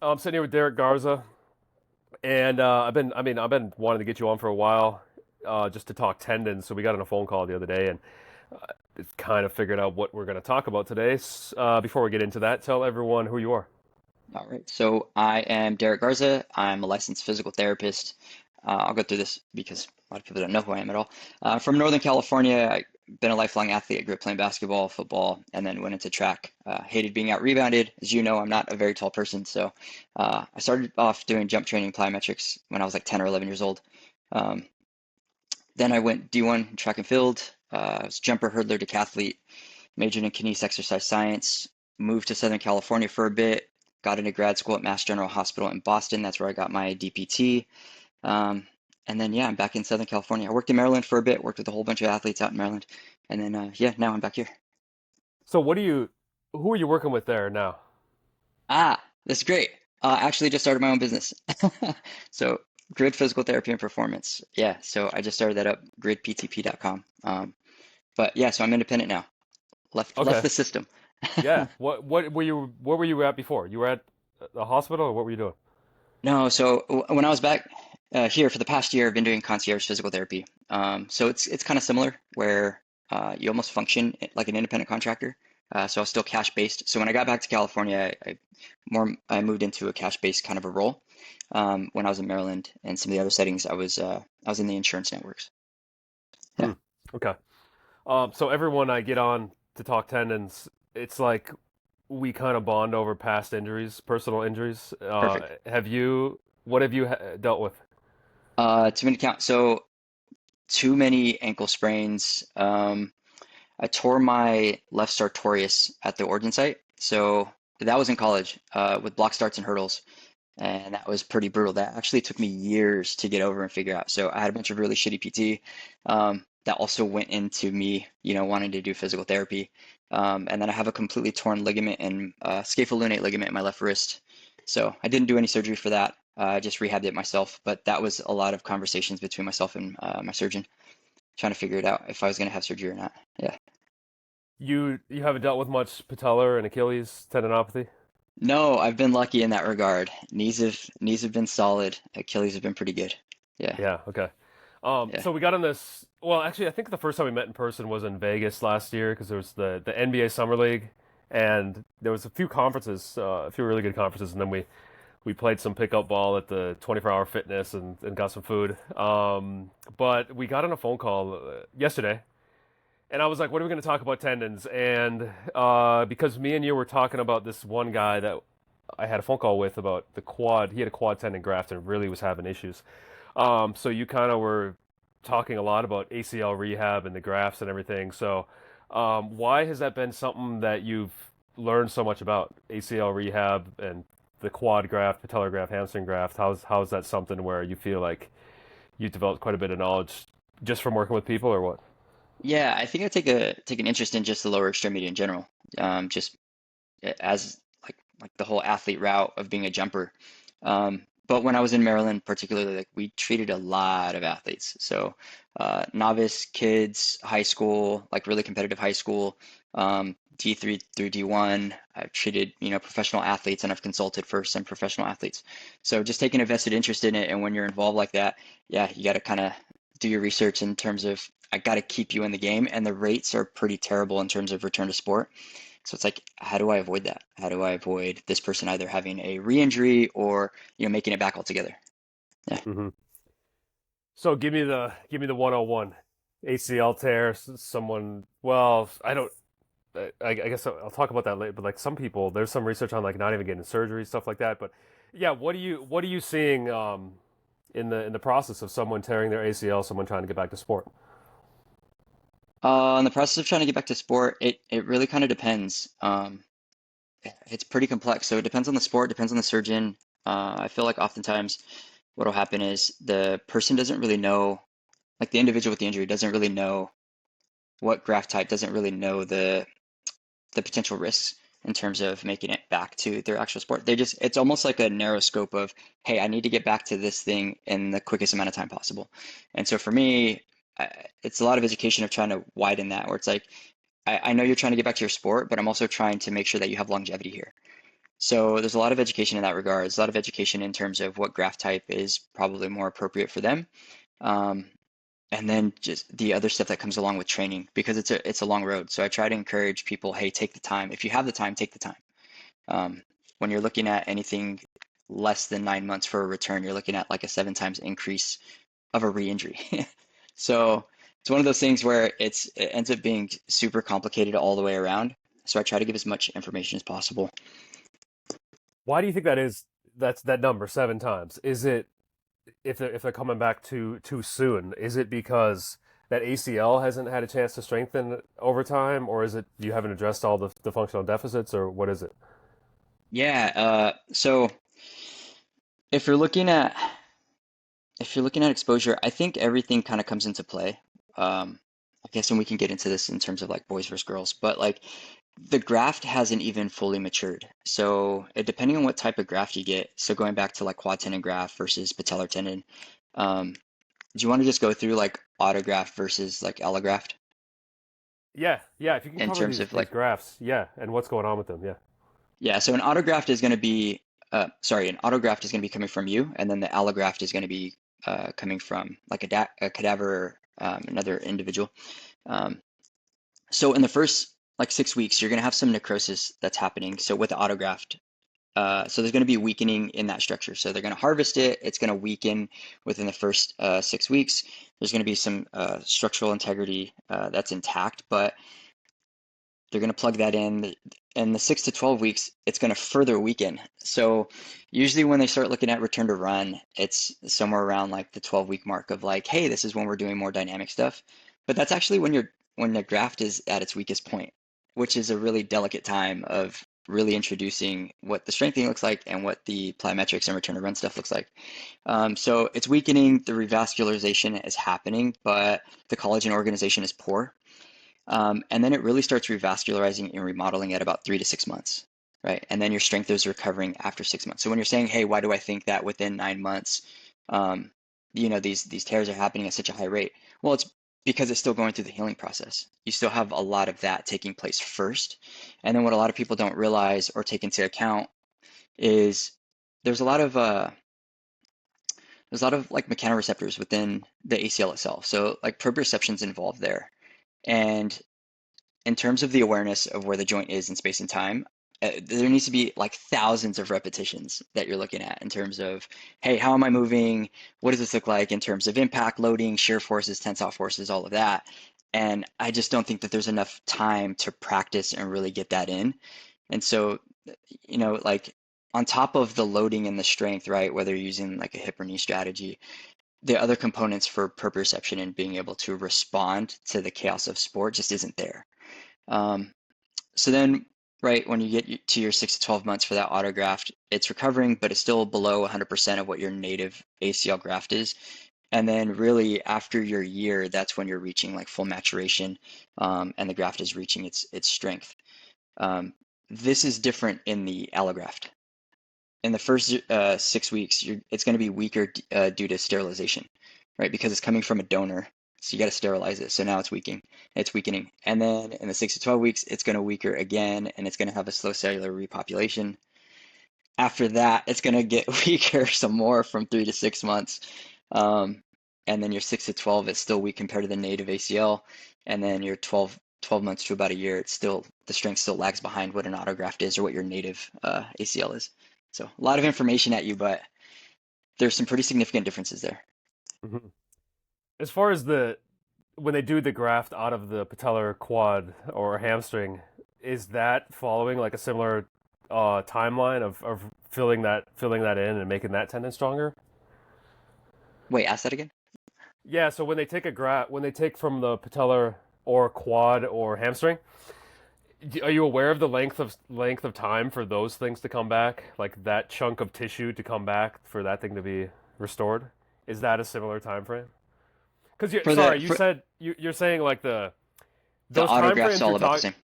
I'm sitting here with Derek Garza, and I've been wanting to get you on for a while, just to talk tendons. So we got on a phone call the other day, and it's kind of figured out what we're going to talk about today. Before we get into that, tell everyone who you are. All right. So I am Derek Garza. I'm a licensed physical therapist. I'll go through this because a lot of people don't know who I am at all. From Northern California, I've been a lifelong athlete. I grew up playing basketball, football, and then went into track. Hated being out rebounded. As you know, I'm not a very tall person, so I started off doing jump training plyometrics when I was like 10 or 11 years old. Um, then I went D1 track and field. I was jumper, hurdler, decathlete, majored in kinesis exercise science, moved to Southern California for a bit, got into grad school at Mass General Hospital in Boston. That's where I got my DPT. Um, and then, yeah, I'm back in Southern California. I worked in Maryland for a bit, worked with a whole bunch of athletes out in Maryland. And then, yeah, now I'm back here. So who are you working with there now? That's great. Actually, just started my own business. So, Grid Physical Therapy and Performance. Yeah, so I just started that up, gridptp.com. But yeah, so I'm independent now. Left Okay, the system. yeah. What were you at before? You were at the hospital, or what were you doing? No, so when I was back here for the past year, I've been doing concierge physical therapy. So it's kind of similar where you almost function like an independent contractor. So I was still cash based. So when I got back to California, I moved into a cash based kind of a role. When I was in Maryland and some of the other settings, I was in the insurance networks. Yeah, Hmm. Okay. So everyone I get on to talk tendons, it's like we kind of bond over past injuries, personal injuries. perfect. What have you dealt with? Too many count. So too many ankle sprains. I tore my left sartorius at the origin site. So that was in college with block starts and hurdles. And that was pretty brutal. That actually took me years to get over and figure out. So I had a bunch of really shitty PT. That also went into me, wanting to do physical therapy. And then I have a completely torn ligament and scapholunate ligament in my left wrist. So I didn't do any surgery for that. I just rehabbed it myself. But that was a lot of conversations between myself and my surgeon, trying to figure it out if I was going to have surgery or not. Yeah. You haven't dealt with much patellar and Achilles tendinopathy? No, I've been lucky in that regard. Knees have been solid. Achilles have been pretty good. Yeah. Yeah, okay. Yeah. So we got on this. Well, actually, I think the first time we met in person was in Vegas last year because there was the NBA Summer League, and there was a few conferences, a few really good conferences, and then we played some pickup ball at the 24-hour fitness and got some food. But we got on a phone call yesterday, and I was like, "What are we going to talk about tendons?" And because me and you were talking about this one guy that I had a phone call with about the quad. He had a quad tendon graft and really was having issues. So you kind of were talking a lot about ACL rehab and the grafts and everything. So why has that been something that you've learned so much about ACL rehab and the quad graft, patellar graft, hamstring graft? How's that something where you feel like you developed quite a bit of knowledge just from working with people, or what? Yeah, I think I take an interest in just the lower extremity in general. Just as like the whole athlete route of being a jumper. But when I was in Maryland, particularly, like we treated a lot of athletes. So novice kids, high school, like really competitive high school, D3 through D1. I've treated, professional athletes and I've consulted for some professional athletes. So just taking a vested interest in it. And when you're involved like that, yeah, you got to kind of do your research in terms of I got to keep you in the game. And the rates are pretty terrible in terms of return to sport. So it's like, how do I avoid that? How do I avoid this person either having a re-injury or, making it back altogether? Yeah. Hmm. So give me the 101. ACL tear, someone. Well, I don't. I guess I'll talk about that later. But like some people, there's some research on like not even getting surgery, stuff like that. But yeah, what are you seeing in the process of someone tearing their ACL, someone trying to get back to sport? In the process of trying to get back to sport, it really kind of depends. It's pretty complex. So it depends on the sport, depends on the surgeon. I feel like oftentimes what will happen is the person doesn't really know, like the individual with the injury doesn't really know what graft type, doesn't really know the potential risks in terms of making it back to their actual sport. It's almost like a narrow scope of, hey, I need to get back to this thing in the quickest amount of time possible. And so for me, it's a lot of education of trying to widen that, where it's like, I know you're trying to get back to your sport, but I'm also trying to make sure that you have longevity here. So there's a lot of education in that regard. There's a lot of education in terms of what graft type is probably more appropriate for them. Um, and then just the other stuff that comes along with training because it's a long road. So I try to encourage people, hey, take the time. If you have the time, take the time. Um, when you're looking at anything less than 9 months for a return, you're looking at like a 7 times increase of a re-injury. So it's one of those things where it ends up being super complicated all the way around. So I try to give as much information as possible. Why do you think that is? That's that number 7 times. Is it if they're coming back too soon? Is it because that ACL hasn't had a chance to strengthen over time, or is it you haven't addressed all the functional deficits, or what is it? Yeah, so if you're looking at if you're looking at exposure, I think everything kind of comes into play. I guess, and we can get into this in terms of like boys versus girls, but like the graft hasn't even fully matured. So depending on what type of graft you get, so going back to like quad tendon graft versus patellar tendon, um, do you want to just go through like autograft versus like allograft Yeah, yeah. If you can in cover terms these of these like, graphs, yeah, and what's going on with them, yeah. yeah, so an autograft is going to be, an autograft is going to be coming from you, and then the allograft is going to be coming from like a cadaver, another individual. Um, so in the first like 6 weeks, you're going to have some necrosis that's happening. So with the autograft, so there's going to be weakening in that structure. So they're going to harvest it. It's going to weaken within the first 6 weeks. There's going to be some structural integrity that's intact, but they're going to plug that in. In the 6 to 12 weeks, it's going to further weaken. So usually when they start looking at return to run, it's somewhere around like the 12-week mark of like, hey, this is when we're doing more dynamic stuff. But that's actually when the graft is at its weakest point, which is a really delicate time of really introducing what the strengthening looks like and what the plyometrics and return to run stuff looks like. So it's weakening, the revascularization is happening, but the collagen organization is poor. And then it really starts revascularizing and remodeling at about 3 to 6 months, right? And then your strength is recovering after 6 months. So when you're saying, hey, why do I think that within 9 months, um, these tears are happening at such a high rate? Well, it's because it's still going through the healing process. You still have a lot of that taking place first. And then what a lot of people don't realize or take into account is there's a lot of like mechanoreceptors within the ACL itself. So like proprioception's involved there. And in terms of the awareness of where the joint is in space and time, there needs to be like thousands of repetitions that you're looking at in terms of, hey, how am I moving? What does this look like in terms of impact, loading, shear forces, tensile forces, all of that. And I just don't think that there's enough time to practice and really get that in. And so, like on top of the loading and the strength, right, whether you're using like a hip or knee strategy, the other components for proprioception and being able to respond to the chaos of sport just isn't there. Um, so then, right, when you get to your 6 to 12 months for that autograft, it's recovering, but it's still below 100% of what your native ACL graft is. And then really after your year, that's when you're reaching like full maturation, and the graft is reaching its strength. Um, this is different in the allograft. In the first 6 weeks, it's going to be weaker due to sterilization, right? Because it's coming from a donor, so you got to sterilize it. So now it's weakening, and then in the 6 to 12 weeks, it's going to weaker again, and it's going to have a slow cellular repopulation. After that, it's going to get weaker some more from 3 to 6 months, um, and then your 6 to 12 is still weak compared to the native ACL, and then your 12 months to about a year, it's still the strength still lags behind what an autograft is or what your native ACL is. So a lot of information at you, but there's some pretty significant differences there. Hmm. As far as the when they do the graft out of the patellar quad or hamstring, is that following like a similar timeline of filling that in and making that tendon stronger? Wait, ask that again? Yeah, so when they take from the patellar or quad or hamstring, are you aware of the length of time for those things to come back? Like that chunk of tissue to come back for that thing to be restored? Is that a similar time frame? Because you For sorry, the you for said you're saying like the those time autograph's frames you're all about the talking. same.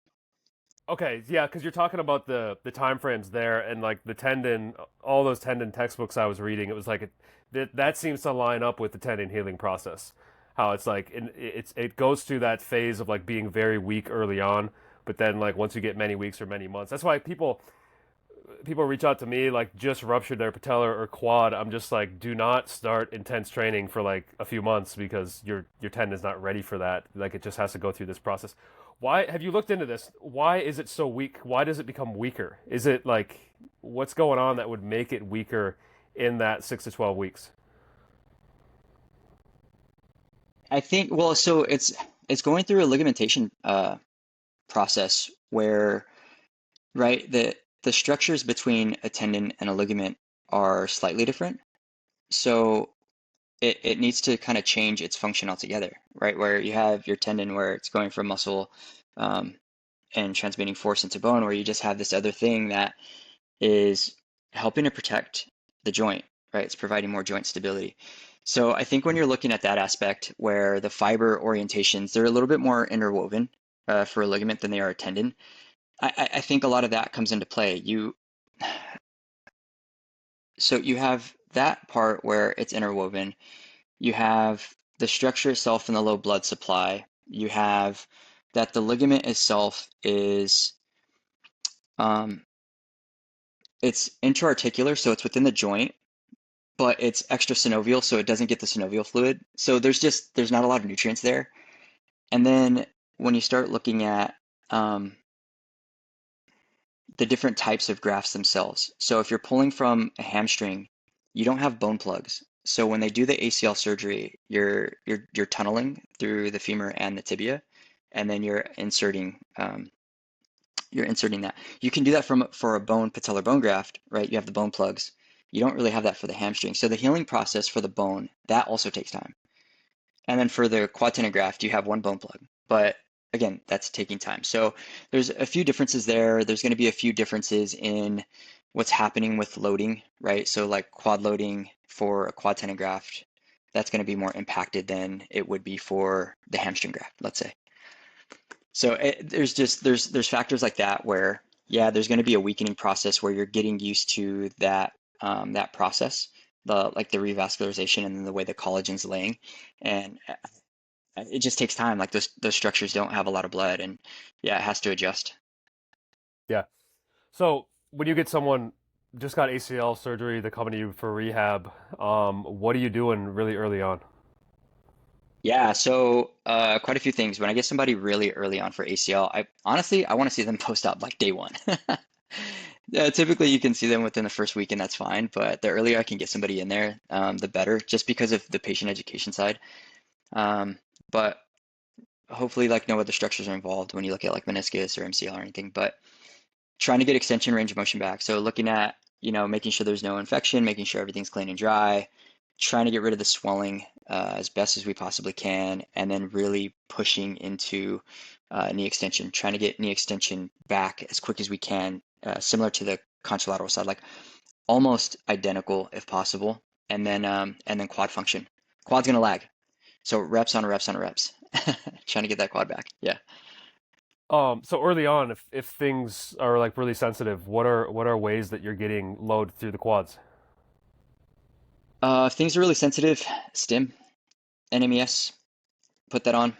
Okay, yeah, because you're talking about the time frames there and like the tendon, all those tendon textbooks I was reading. It was like that seems to line up with the tendon healing process. How it's like it goes through that phase of like being very weak early on, but then like once you get many weeks or many months, that's why people people reach out to me like just ruptured their patellar or quad, I'm just like, do not start intense training for like a few months because your tendon is not ready for that. Like it just has to go through this process. Why have you looked into this? Why is it so weak? Why does it become weaker? Is it like what's going on that would make it weaker in that 6 to 12 weeks? I think, well, so it's going through a ligamentation process where, right, the structures between a tendon and a ligament are slightly different. So it needs to kind of change its function altogether, right? Where you have your tendon where it's going from muscle um, and transmitting force into bone, where you just have this other thing that is helping to protect the joint, right? It's providing more joint stability. So I think when you're looking at that aspect where the fiber orientations, they're a little bit more interwoven for a ligament than they are a tendon. I think a lot of that comes into play. So you have that part where it's interwoven. You have the structure itself and the low blood supply. You have that the ligament itself is um, it's intra-articular, so it's within the joint, but it's extra synovial, so it doesn't get the synovial fluid. So there's not a lot of nutrients there. And then when you start looking at um, the different types of grafts themselves, so if you're pulling from a hamstring, you don't have bone plugs. So when they do the ACL surgery, you're tunneling through the femur and the tibia, and then you're inserting that. You can do that for a bone patellar bone graft, right? You have the bone plugs. You don't really have that for the hamstring. So the healing process for the bone, that also takes time. And then for the quad tendon graft, you have one bone plug. But again, that's taking time. So there's a few differences there. There's going to be a few differences in what's happening with loading, right? So like quad loading for a quad tendon graft, that's going to be more impacted than it would be for the hamstring graft, let's say. So there's factors like that where yeah, there's going to be a weakening process where you're getting used to that process, the revascularization and then the way the collagen's laying, and it just takes time. Like those structures don't have a lot of blood, and yeah, it has to adjust. Yeah. So when you get someone just got ACL surgery, they're coming to you for rehab, what are you doing really early on? Yeah, so quite a few things. When I get somebody really early on for ACL, I honestly I want to see them post op like day one. Typically, you can see them within the first week, and that's fine. But the earlier I can get somebody in there, the better, just because of the patient education side. Um, but hopefully, like no other structures are involved when you look at like meniscus or MCL or anything. But trying to get extension range of motion back. So looking at, making sure there's no infection, making sure everything's clean and dry, trying to get rid of the swelling as best as we possibly can, and then really pushing into knee extension, trying to get knee extension back as quick as we can, similar to the contralateral side, like almost identical if possible, and then quad function. Quad's gonna lag, so reps on reps on reps, trying to get that quad back. Yeah. So early on, if things are like really sensitive, what are ways that you're getting load through the quads? If things are really sensitive, stim, NMES, put that on.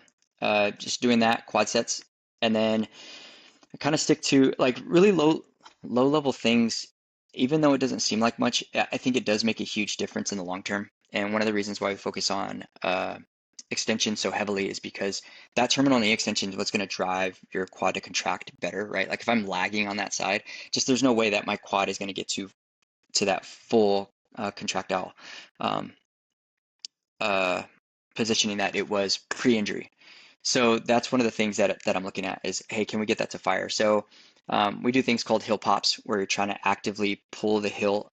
Just doing that, quad sets. And then I kind of stick to like really low level things, even though it doesn't seem like much, I think it does make a huge difference in the long term. And one of the reasons why we focus on extension so heavily is because that terminal knee extension is what's going to drive your quad to contract better, right? Like if I'm lagging on that side, just there's no way that my quad is going to get to that full contractile um, uh, positioning that it was pre-injury. So that's one of the things that I'm looking at is, hey, can we get that to fire? So we do things called heel pops, where you're trying to actively pull the heel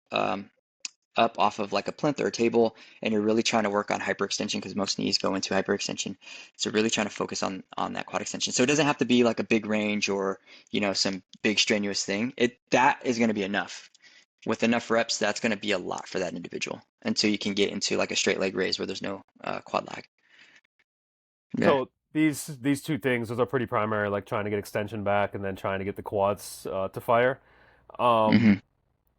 up off of like a plinth or a table, and you're really trying to work on hyperextension because most knees go into hyperextension. So really trying to focus on that quad extension. So it doesn't have to be like a big range or some big strenuous thing. That is going to be enough. With enough reps, that's going to be a lot for that individual until you can get into like a straight leg raise where there's no quad lag. Yeah. So these two things, those are pretty primary, like trying to get extension back and then trying to get the quads to fire. Um, hmm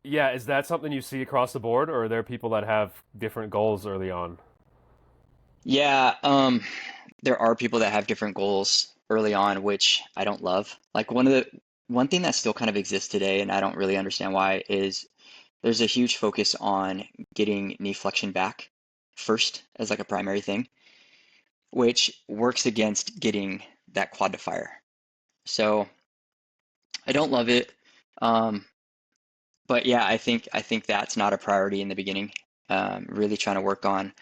yeah, is that something you see across the board, or are there people that have different goals early on? Yeah. There are people that have different goals early on, which I don't love. Like one thing that still kind of exists today, and I don't really understand why, is there's a huge focus on getting knee flexion back first as like a primary thing, which works against getting that quad to fire. So I don't love it. Um, but yeah, I think that's not a priority in the beginning. Really trying to work on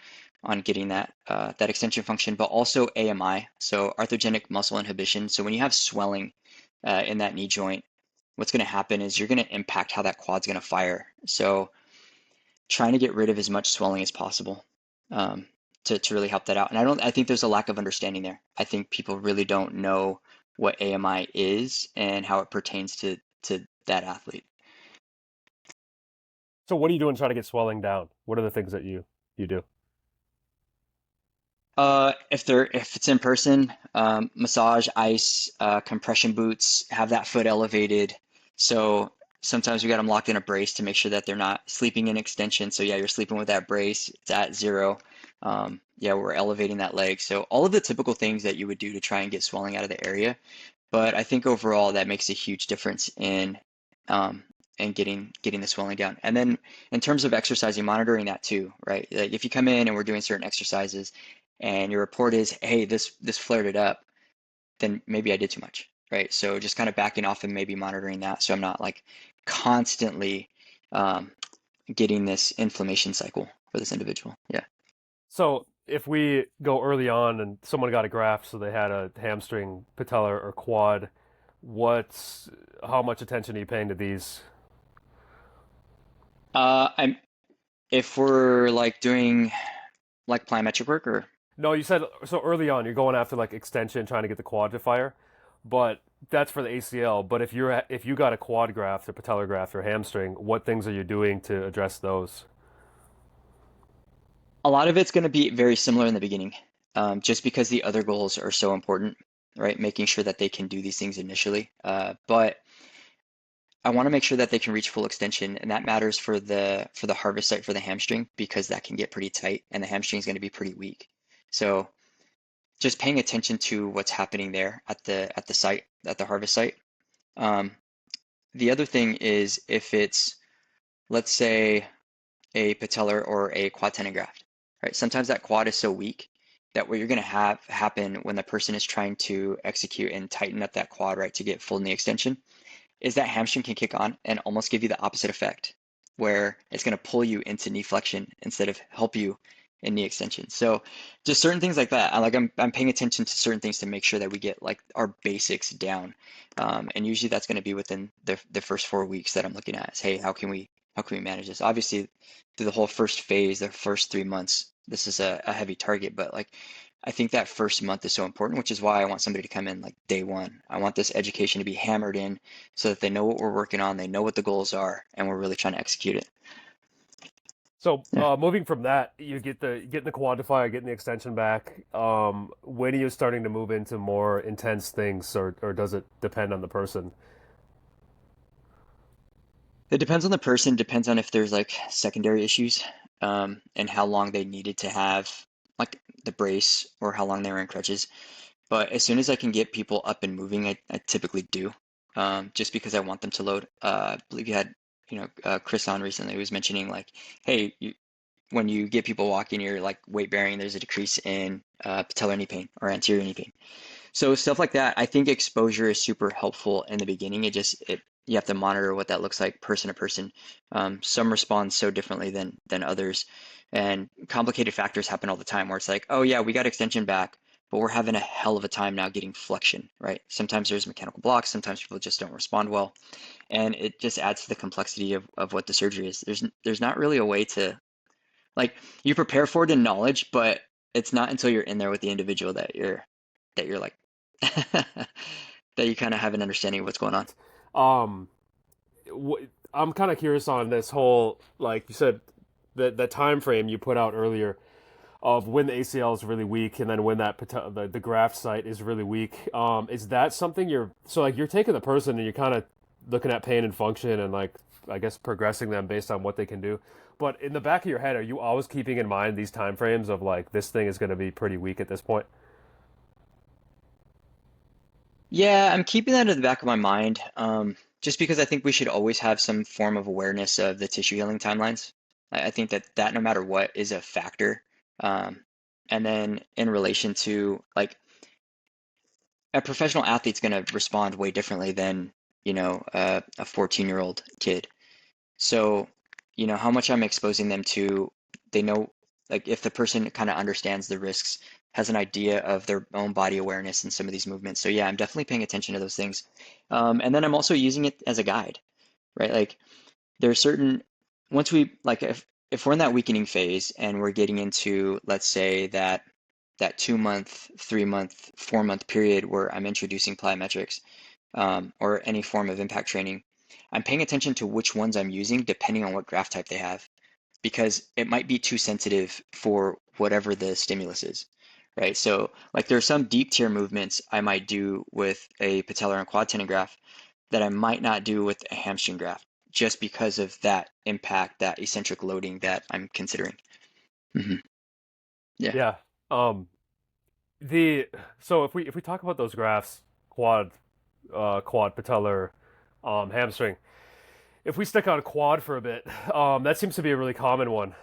getting that extension function, but also AMI, so arthrogenic muscle inhibition. So when you have swelling in that knee joint, what's going to happen is you're going to impact how that quad's going to fire. So trying to get rid of as much swelling as possible um, to really help that out. And I think there's a lack of understanding there. I think people really don't know what AMI is and how it pertains to that athlete. So what are you doing to try to get swelling down? What are the things that you do? If it's in person, massage, ice, compression boots, have that foot elevated. So sometimes we got them locked in a brace to make sure that they're not sleeping in extension. So yeah, you're sleeping with that brace. It's at zero. Yeah, we're elevating that leg. So all of the typical things that you would do to try and get swelling out of the area. But I think overall that makes a huge difference um, in getting the swelling down. And then in terms of exercising, monitoring that too, right? Like if you come in and we're doing certain exercises and your report is, hey, this flared it up, then maybe I did too much, right? So just kind of backing off and maybe monitoring that so I'm not like constantly um, getting this inflammation cycle for this individual. Yeah. So if we go early on and someone got a graft, so they had a hamstring, patellar, or quad, what's how much attention are you paying to these? I'm if we're like doing like plyometric work or No, you said so early on you're going after like extension, trying to get the quad to fire, but that's for the ACL. But if you got a quad graft, or patellar graft, or hamstring, what things are you doing to address those? a lot of it's going to be very similar in the beginning, just because the other goals are so important, right? Making sure that they can do these things initially. But I want to make sure that they can reach full extension, and that matters for the harvest site for the hamstring because that can get pretty tight, and the hamstring is going to be pretty weak. So just paying attention to what's happening there at the site at the harvest site. Um, the other thing is if it's, let's say, a patellar or a quad tendon graft, right? Sometimes that quad is so weak that what you're going to have happen when the person is trying to execute and tighten up that quad, right, to get full knee extension, is that hamstring can kick on and almost give you the opposite effect, where it's going to pull you into knee flexion instead of help you in knee extension. So just certain things like that. I'm paying attention to certain things to make sure that we get like our basics down. And usually that's going to be within the first 4 weeks that I'm looking at is, hey, how can we manage this? Obviously, through the whole first phase, the first 3 months, this is a heavy target, but like I think that first month is so important, which is why I want somebody to come in like day one. I want this education to be hammered in so that they know what we're working on, they know what the goals are, and we're really trying to execute it. So Yeah. moving from that, you getting the quantifier, getting the extension back. When are you starting to move into more intense things, or does it depend on the person? It depends on the person, depends on if there's like secondary issues, and how long they needed to have like the brace or how long they were in crutches. But as soon as I can get people up and moving, I typically do, just because I want them to load. I believe you had, Chris on recently who was mentioning like, hey, when you get people walking, you're like weight bearing, there's a decrease in patellar knee pain or anterior knee pain. So stuff like that, I think exposure is super helpful in the beginning. It you have to monitor what that looks like person to person. Some respond so differently than others, and complicated factors happen all the time where it's like, oh yeah, we got extension back, but we're having a hell of a time now getting flexion, right? Sometimes there's mechanical blocks, sometimes people just don't respond well, and it just adds to the complexity of what the surgery is. There's not really a way to like you prepare for it in knowledge, but it's not until you're in there with the individual that you're like that you kind of have an understanding of what's going on. Um, I'm kind of curious on this whole, like you said, the time frame you put out earlier of when the ACL is really weak and then when the graft site is really weak. Is that something you're taking the person and you're kind of looking at pain and function and like I guess progressing them based on what they can do. But in the back of your head, are you always keeping in mind these time frames of like this thing is going to be pretty weak at this point? Yeah, I'm keeping that in the back of my mind, just because I think we should always have some form of awareness of the tissue healing timelines. I think that no matter what is a factor. Um, and then in relation to like a professional athlete's going to respond way differently than, a 14-year-old kid. So, how much I'm exposing them to, they know, like if the person kind of understands the risks, has an idea of their own body awareness in some of these movements. So yeah, I'm definitely paying attention to those things. And then I'm also using it as a guide, right? Like there are certain, once we, like if we're in that weakening phase and we're getting into, let's say that 2 month, 3 month, 4 month period where I'm introducing plyometrics, or any form of impact training, I'm paying attention to which ones I'm using depending on what graft type they have, because it might be too sensitive for whatever the stimulus is, right? So, like, there are some deep tier movements I might do with a patellar and quad tendon graft that I might not do with a hamstring graft, just because of that impact, that eccentric loading that I'm considering. Hmm. Yeah. Yeah. Um, the so if we talk about those graphs, quad, quad, patellar, hamstring. If we stick on quad for a bit, that seems to be a really common one.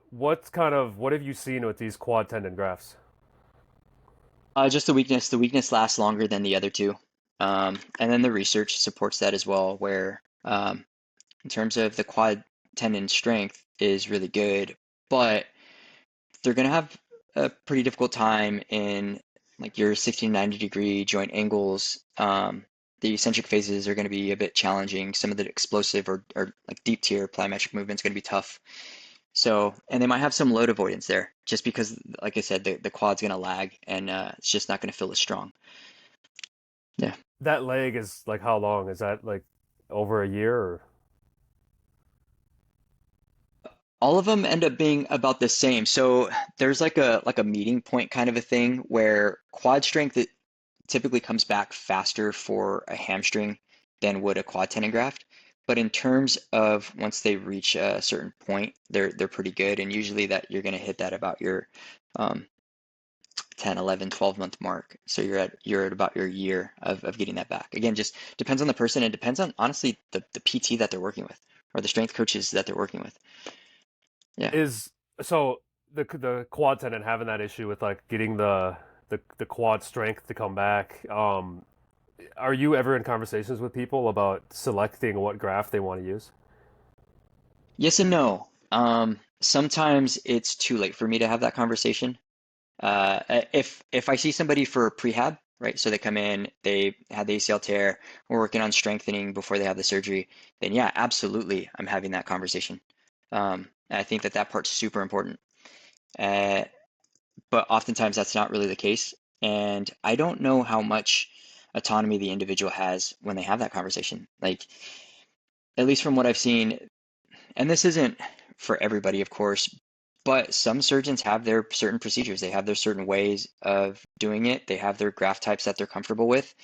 What have you seen with these quad tendon grafts? Just the weakness. The weakness lasts longer than the other two. And then the research supports that as well, where in terms of the quad tendon strength is really good, but they're going to have a pretty difficult time in like your 60 to 90-degree joint angles. The eccentric phases are going to be a bit challenging. Some of the explosive or like deep tier plyometric movement is going to be tough. So, and they might have some load avoidance there, just because, like I said, the quad's going to lag and it's just not going to feel as strong. Yeah. That leg is like how long? Is that like over a year or? All of them end up being about the same. So there's like a meeting point kind of a thing where quad strength it typically comes back faster for a hamstring than would a quad tendon graft. But in terms of once they reach a certain point, they're pretty good. And usually that you're going to hit that about your um, 10, 11, 12-month mark. So you're at about your year of getting that back. Again, just depends on the person and depends on honestly the PT that they're working with or the strength coaches that they're working with. Yeah. Is so the quad tendon having that issue with like getting the quad strength to come back. Are you ever in conversations with people about selecting what graft they want to use? Yes and no. Sometimes it's too late for me to have that conversation. If I see somebody for prehab, right? So they come in, they had the ACL tear, we're working on strengthening before they have the surgery, then yeah, absolutely, I'm having that conversation. And I think that part's super important. Uh, but oftentimes that's not really the case, and I don't know how much autonomy the individual has when they have that conversation. Like, at least from what I've seen, and this isn't for everybody, of course, but some surgeons have their certain procedures. They have their certain ways of doing it. They have their graft types that they're comfortable with.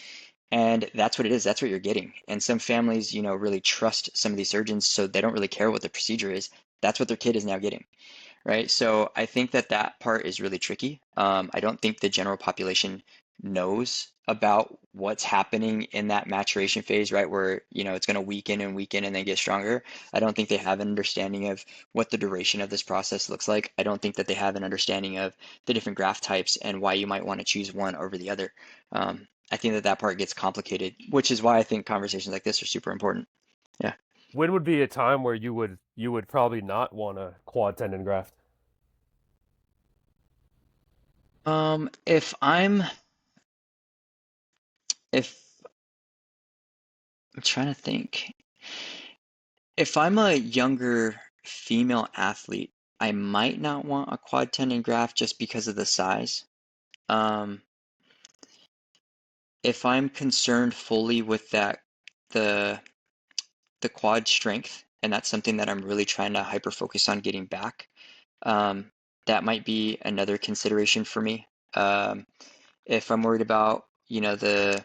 And that's what it is. That's what you're getting. And some families, really trust some of these surgeons, so they don't really care what the procedure is. That's what their kid is now getting, right? So I think that part is really tricky. I don't think the general population knows about what's happening in that maturation phase, right? Where, it's going to weaken and then get stronger. I don't think they have an understanding of what the duration of this process looks like. I don't think that they have an understanding of the different graft types and why you might want to choose one over the other. I think that part gets complicated, which is why I think conversations like this are super important. Yeah. When would be a time where you would probably not want a quad tendon graft? If I'm trying to think. If I'm a younger female athlete, I might not want a quad tendon graft just because of the size. Um, if I'm concerned fully with the the quad strength, and that's something that I'm really trying to hyper focus on getting back, um, that might be another consideration for me. If I'm worried about, the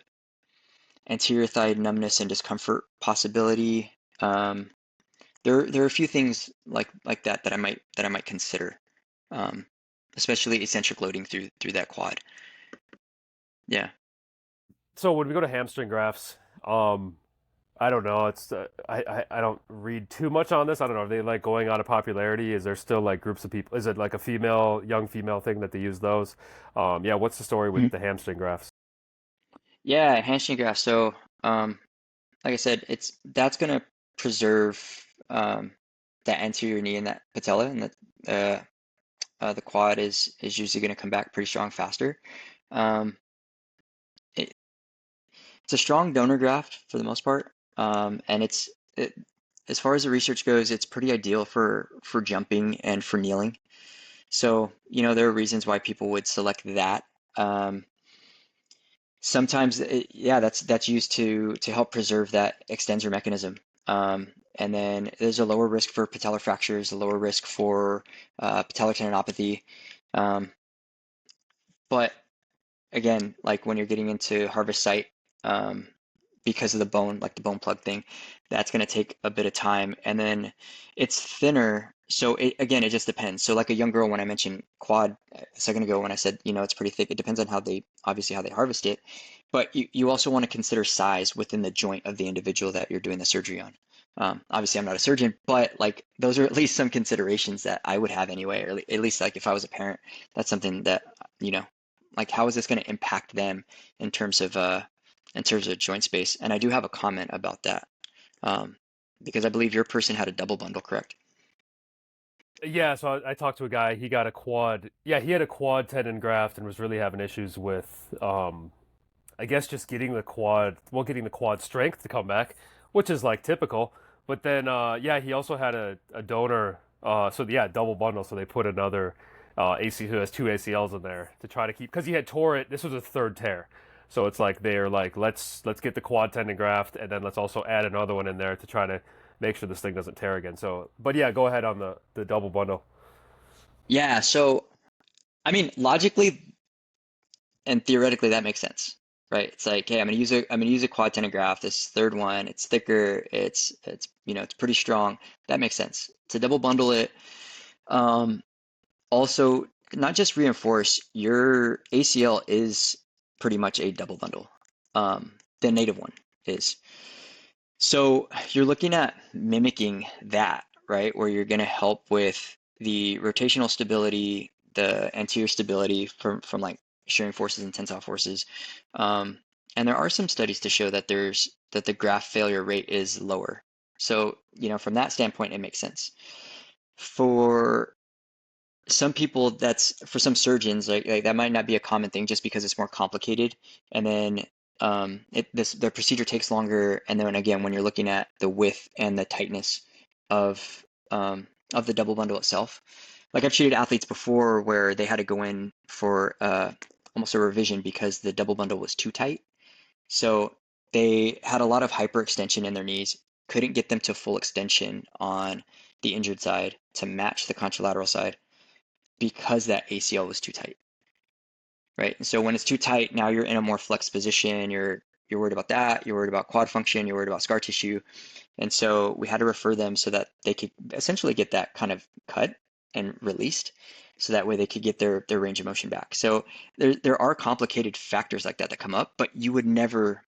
anterior thigh numbness and discomfort possibility, there are a few things like that I might consider, um, especially eccentric loading through that quad. Yeah. So when we go to hamstring grafts, um, I don't know. I don't read too much on this. I don't know. Are they like going out of popularity? Is there still like groups of people? Is it like a young female thing that they use those? Yeah. What's the story with Mhm. the hamstring grafts? Yeah, hamstring graft. So, like I said, that's gonna preserve that anterior knee and that patella, and the quad is usually gonna come back pretty strong faster. Um, it, it's a strong donor graft for the most part, and it, as far as the research goes, it's pretty ideal for jumping and for kneeling. So, there are reasons why people would select that. Um, Sometimes, yeah, that's used to help preserve that extensor mechanism. And then there's a lower risk for patellar fractures, a lower risk for patellar tendinopathy. Um, but again, like when you're getting into harvest site, um, because of the bone, like the bone plug thing, that's going to take a bit of time. And then it's thinner. So again, it just depends. So like a young girl, when I mentioned quad a second ago, when I said, it's pretty thick, it depends on obviously how they harvest it. But you also want to consider size within the joint of the individual that you're doing the surgery on. Obviously, I'm not a surgeon, but like those are at least some considerations that I would have anyway, or at least like if I was a parent, that's something that, you know, like how is this going to impact them in terms of joint space? And I do have a comment about that, um, because I believe your person had a double bundle, correct? Yeah. So I talked to a guy. He got a quad. Yeah, he had a quad tendon graft and was really having issues with I guess just getting the quad strength to come back, which is like typical. But then, yeah, he also had a donor. So yeah, double bundle. So they put another AC who has two ACLs in there to try to keep because he had tore it. This was a third tear, so it's like they're like let's get the quad tendon graft and then let's also add another one in there to try to make sure this thing doesn't tear again. So, but yeah, go ahead on the double bundle. Yeah. So I mean, logically and theoretically, that makes sense, right? It's like, hey, I'm gonna use a quad tendon graft. This third one, it's thicker. It's pretty strong. That makes sense. To double bundle it, um, also not just reinforce your ACL is pretty much a double bundle. The native one is. So you're looking at mimicking that, right? Where you're going to help with the rotational stability, the anterior stability from like shearing forces and tensile forces. Um, and there are some studies to show that the graft failure rate is lower. So, from that standpoint, it makes sense. For some people, for some surgeons, like that might not be a common thing just because it's more complicated. And then the procedure takes longer. And then again, when you're looking at the width and the tightness of of the double bundle itself, like I've treated athletes before where they had to go in for almost a revision because the double bundle was too tight. So they had a lot of hyperextension in their knees, couldn't get them to full extension on the injured side to match the contralateral side because that ACL was too tight, right? And so when it's too tight, now you're in a more flexed position. You're worried about that. You're worried about quad function. You're worried about scar tissue. And so we had to refer them so that they could essentially get that kind of cut and released, so that way they could get their range of motion back. So there are complicated factors like that that come up, but you would never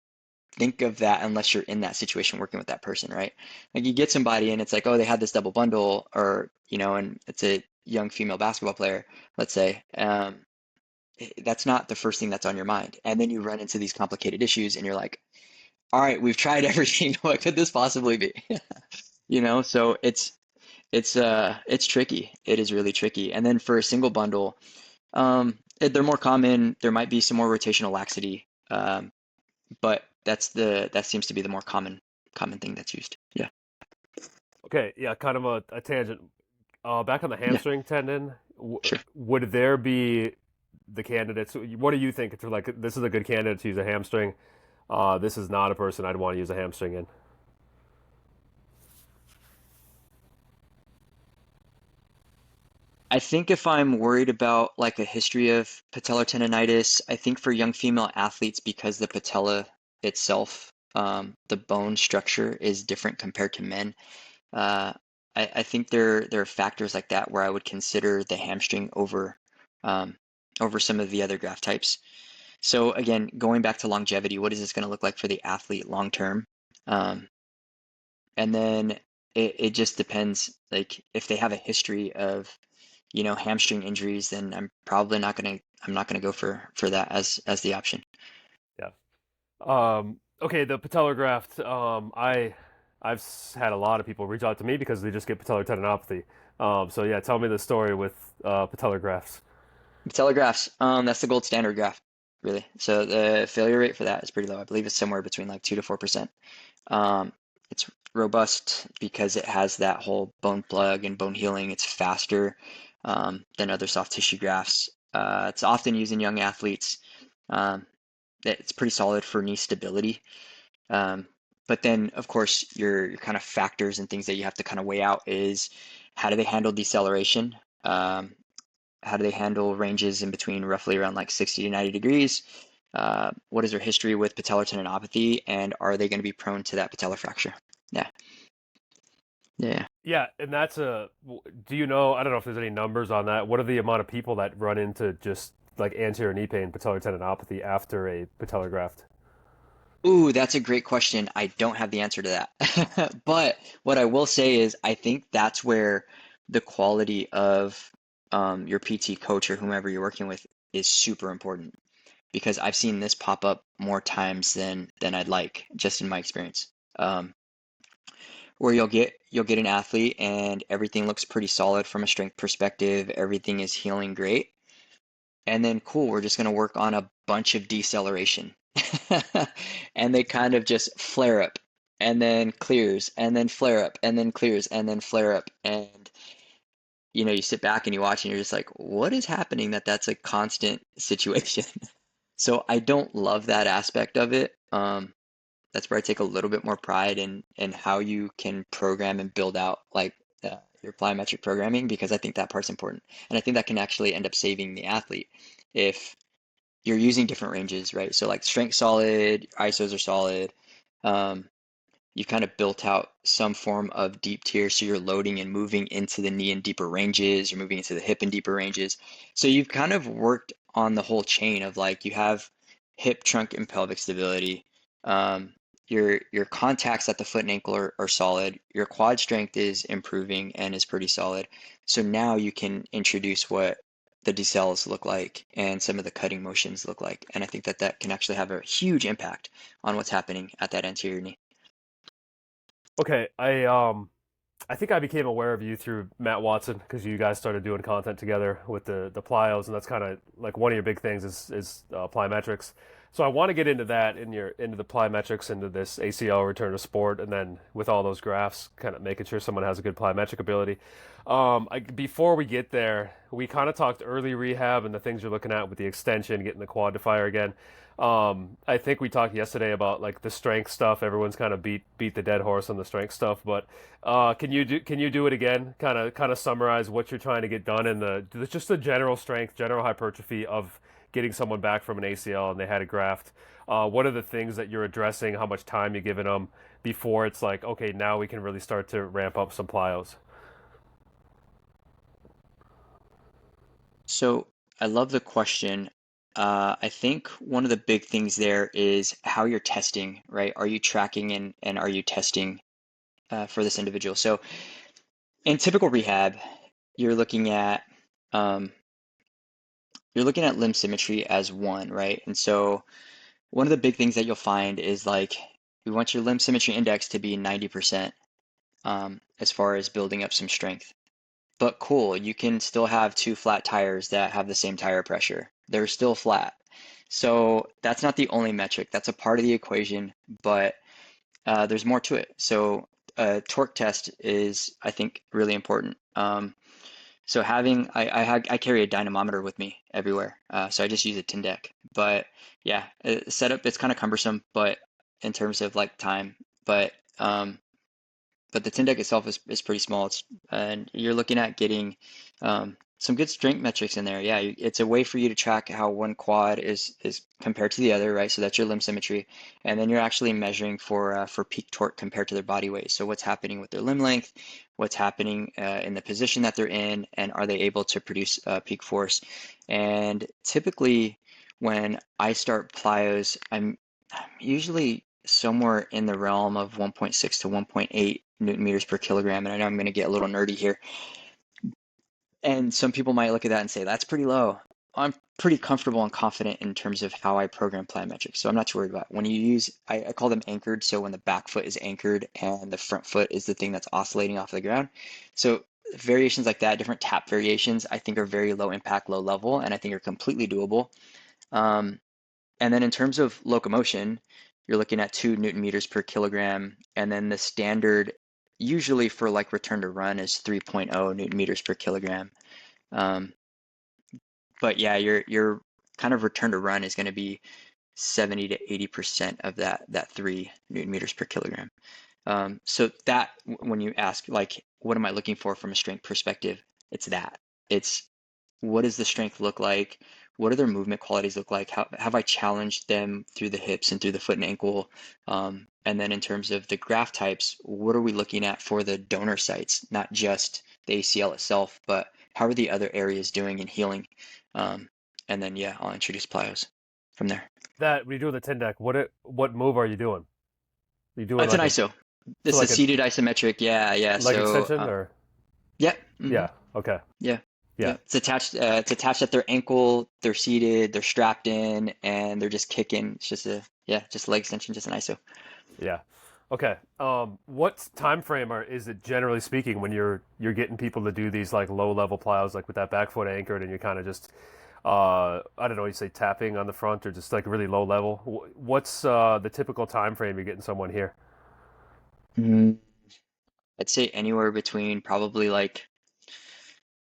think of that unless you're in that situation working with that person, right? Like you get somebody and it's like, oh, they had this double bundle, or and it's a young female basketball player, let's say. That's not the first thing that's on your mind, and then you run into these complicated issues, and you're like, all right, we've tried everything. What could this possibly be? So it's tricky. It is really tricky. And then for a single bundle, they're more common. There might be some more rotational laxity, but that seems to be the more common thing that's used. Yeah. Okay, yeah, kind of a tangent. Back on the Yeah, hamstring tendon, sure. would there be the candidates? What do you think? It's like this is a good candidate to use a hamstring. This is not a person I'd want to use a hamstring in. I think if I'm worried about like a history of patellar tendonitis, I think for young female athletes, because the patella itself, the bone structure is different compared to men. Uh, I think there are factors like that where I would consider the hamstring over some of the other graft types. So again, going back to longevity, what is this going to look like for the athlete long term? Um, and then it just depends. Like if they have a history of, hamstring injuries, then I'm not gonna go for that as the option. Yeah. Okay, the patellar graft. I've had a lot of people reach out to me because they just get patellar tendinopathy. So yeah, tell me the story with patellar grafts. Patellar grafts, that's the gold standard graft, really. So the failure rate for that is pretty low. I believe it's somewhere between like 2 to 4%. Um, it's robust because it has that whole bone plug and bone healing. It's faster than other soft tissue grafts. It's often used in young athletes. Um, it's pretty solid for knee stability. Um, but then, of course, your kind of factors and things that you have to kind of weigh out is how do they handle deceleration? Um, how do they handle ranges in between roughly around like 60 to 90 degrees? What is their history with patellar tendinopathy, and are they going to be prone to that patellar fracture? Yeah, yeah. Yeah, and that's a. Do you know? I don't know if there's any numbers on that. What are the amount of people that run into just like anterior knee pain, patellar tendinopathy after a patellar graft? Ooh, that's a great question. I don't have the answer to that. But what I will say is I think that's where the quality of your PT coach or whomever you're working with is super important because I've seen this pop up more times than I'd like, just in my experience. Um, where you'll get an athlete and everything looks pretty solid from a strength perspective, everything is healing great, and then cool, we're just going to work on a bunch of deceleration. And they kind of just flare up and then clears and then flare up and then clears and then flare up. And you sit back and you watch and you're just like, what is happening that's a constant situation? So I don't love that aspect of it. That's where I take a little bit more pride in how you can program and build out like your plyometric programming because I think that part's important. And I think that can actually end up saving the athlete if you're using different ranges, right? So like strength solid, ISOs are solid. Um, you kind of built out some form of deep tier, so you're loading and moving into the knee in deeper ranges, you're moving into the hip in deeper ranges. So you've kind of worked on the whole chain of like you have hip, trunk, and pelvic stability. Um, your contacts at the foot and ankle are solid. Your quad strength is improving and is pretty solid. So now you can introduce what the decels look like and some of the cutting motions look like. And I think that can actually have a huge impact on what's happening at that anterior knee. Okay, I think I became aware of you through Matt Watson because you guys started doing content together with the plyos, and that's kind of like one of your big things is plyometrics. So I want to get into that into the plyometrics, into this ACL return to sport, and then with all those graphs, kind of making sure someone has a good plyometric ability. Before we get there, we kind of talked early rehab and the things you're looking at with the extension, getting the quad to fire again. I think we talked yesterday about like the strength stuff. Everyone's kind of beat the dead horse on the strength stuff, but can you do it again? Kind of summarize what you're trying to get done in just the general strength, general hypertrophy of getting someone back from an ACL and they had a graft. What are the things that you're addressing? How much time you're giving them before it's like, okay, now we can really start to ramp up some plyos. So I love the question. I think one of the big things there is how you're testing, right? Are you tracking and are you testing for this individual? So in typical rehab, you're looking at um, you're looking at limb symmetry as one, right? And so one of the big things that you'll find is like we want your limb symmetry index to be 90% as far as building up some strength. But cool, you can still have two flat tires that have the same tire pressure. They're still flat. So that's not the only metric. That's a part of the equation, but there's more to it. So a torque test is, I think, really important. So I carry a dynamometer with me everywhere. So I just use a Tyndec. But yeah, setup it's kind of cumbersome, but in terms of like time, but um, but the Tyndec itself is pretty small. And you're looking at getting some good strength metrics in there. Yeah, it's a way for you to track how one quad is compared to the other, right? So that's your limb symmetry, and then you're actually measuring for peak torque compared to their body weight. So what's happening with their limb length, what's happening in the position that they're in, and are they able to produce peak force? And typically, when I start plyos, I'm usually somewhere in the realm of 1.6 to 1.8 Newton meters per kilogram. And I know I'm going to get a little nerdy here. And some people might look at that and say, that's pretty low. I'm pretty comfortable and confident in terms of how I program plyometrics. So I'm not too worried about it. When you use, I call them anchored. So when the back foot is anchored and the front foot is the thing that's oscillating off the ground. So variations like that, different tap variations, I think are very low impact, low level, and I think are completely doable. Um, and then in terms of locomotion, you're looking at 2 Newton meters per kilogram. And then the standard, usually for like return to run, is 3.0 Newton meters per kilogram. Um, but yeah, your kind of return to run is going to be 70 to 80% of that 3 Newton meters per kilogram. So that when you ask like, what am I looking for from a strength perspective? It's that. It's what does the strength look like? What do their movement qualities look like? How have I challenged them through the hips and through the foot and ankle? And then in terms of the graft types, what are we looking at for the donor sites? Not just the ACL itself, but how are the other areas doing in healing? Um, and then yeah, I'll introduce plyos from there. That when you do the Tendec, what move are you doing? Are you doing It's an like a ISO. so This like is a seated isometric. Yeah, yeah. leg So extension or yeah, yeah, okay. yeah. Yeah. Yeah, it's attached. It's attached at their ankle. They're seated. They're strapped in, and they're just kicking. It's just a just a leg extension, just an ISO. Yeah. Okay. What time frame is it generally speaking when you're getting people to do these like low level plyos like with that back foot anchored and you're kind of just I don't know, you say tapping on the front or just like really low level. What's the typical time frame you're getting someone here? Mm, I'd say anywhere between probably like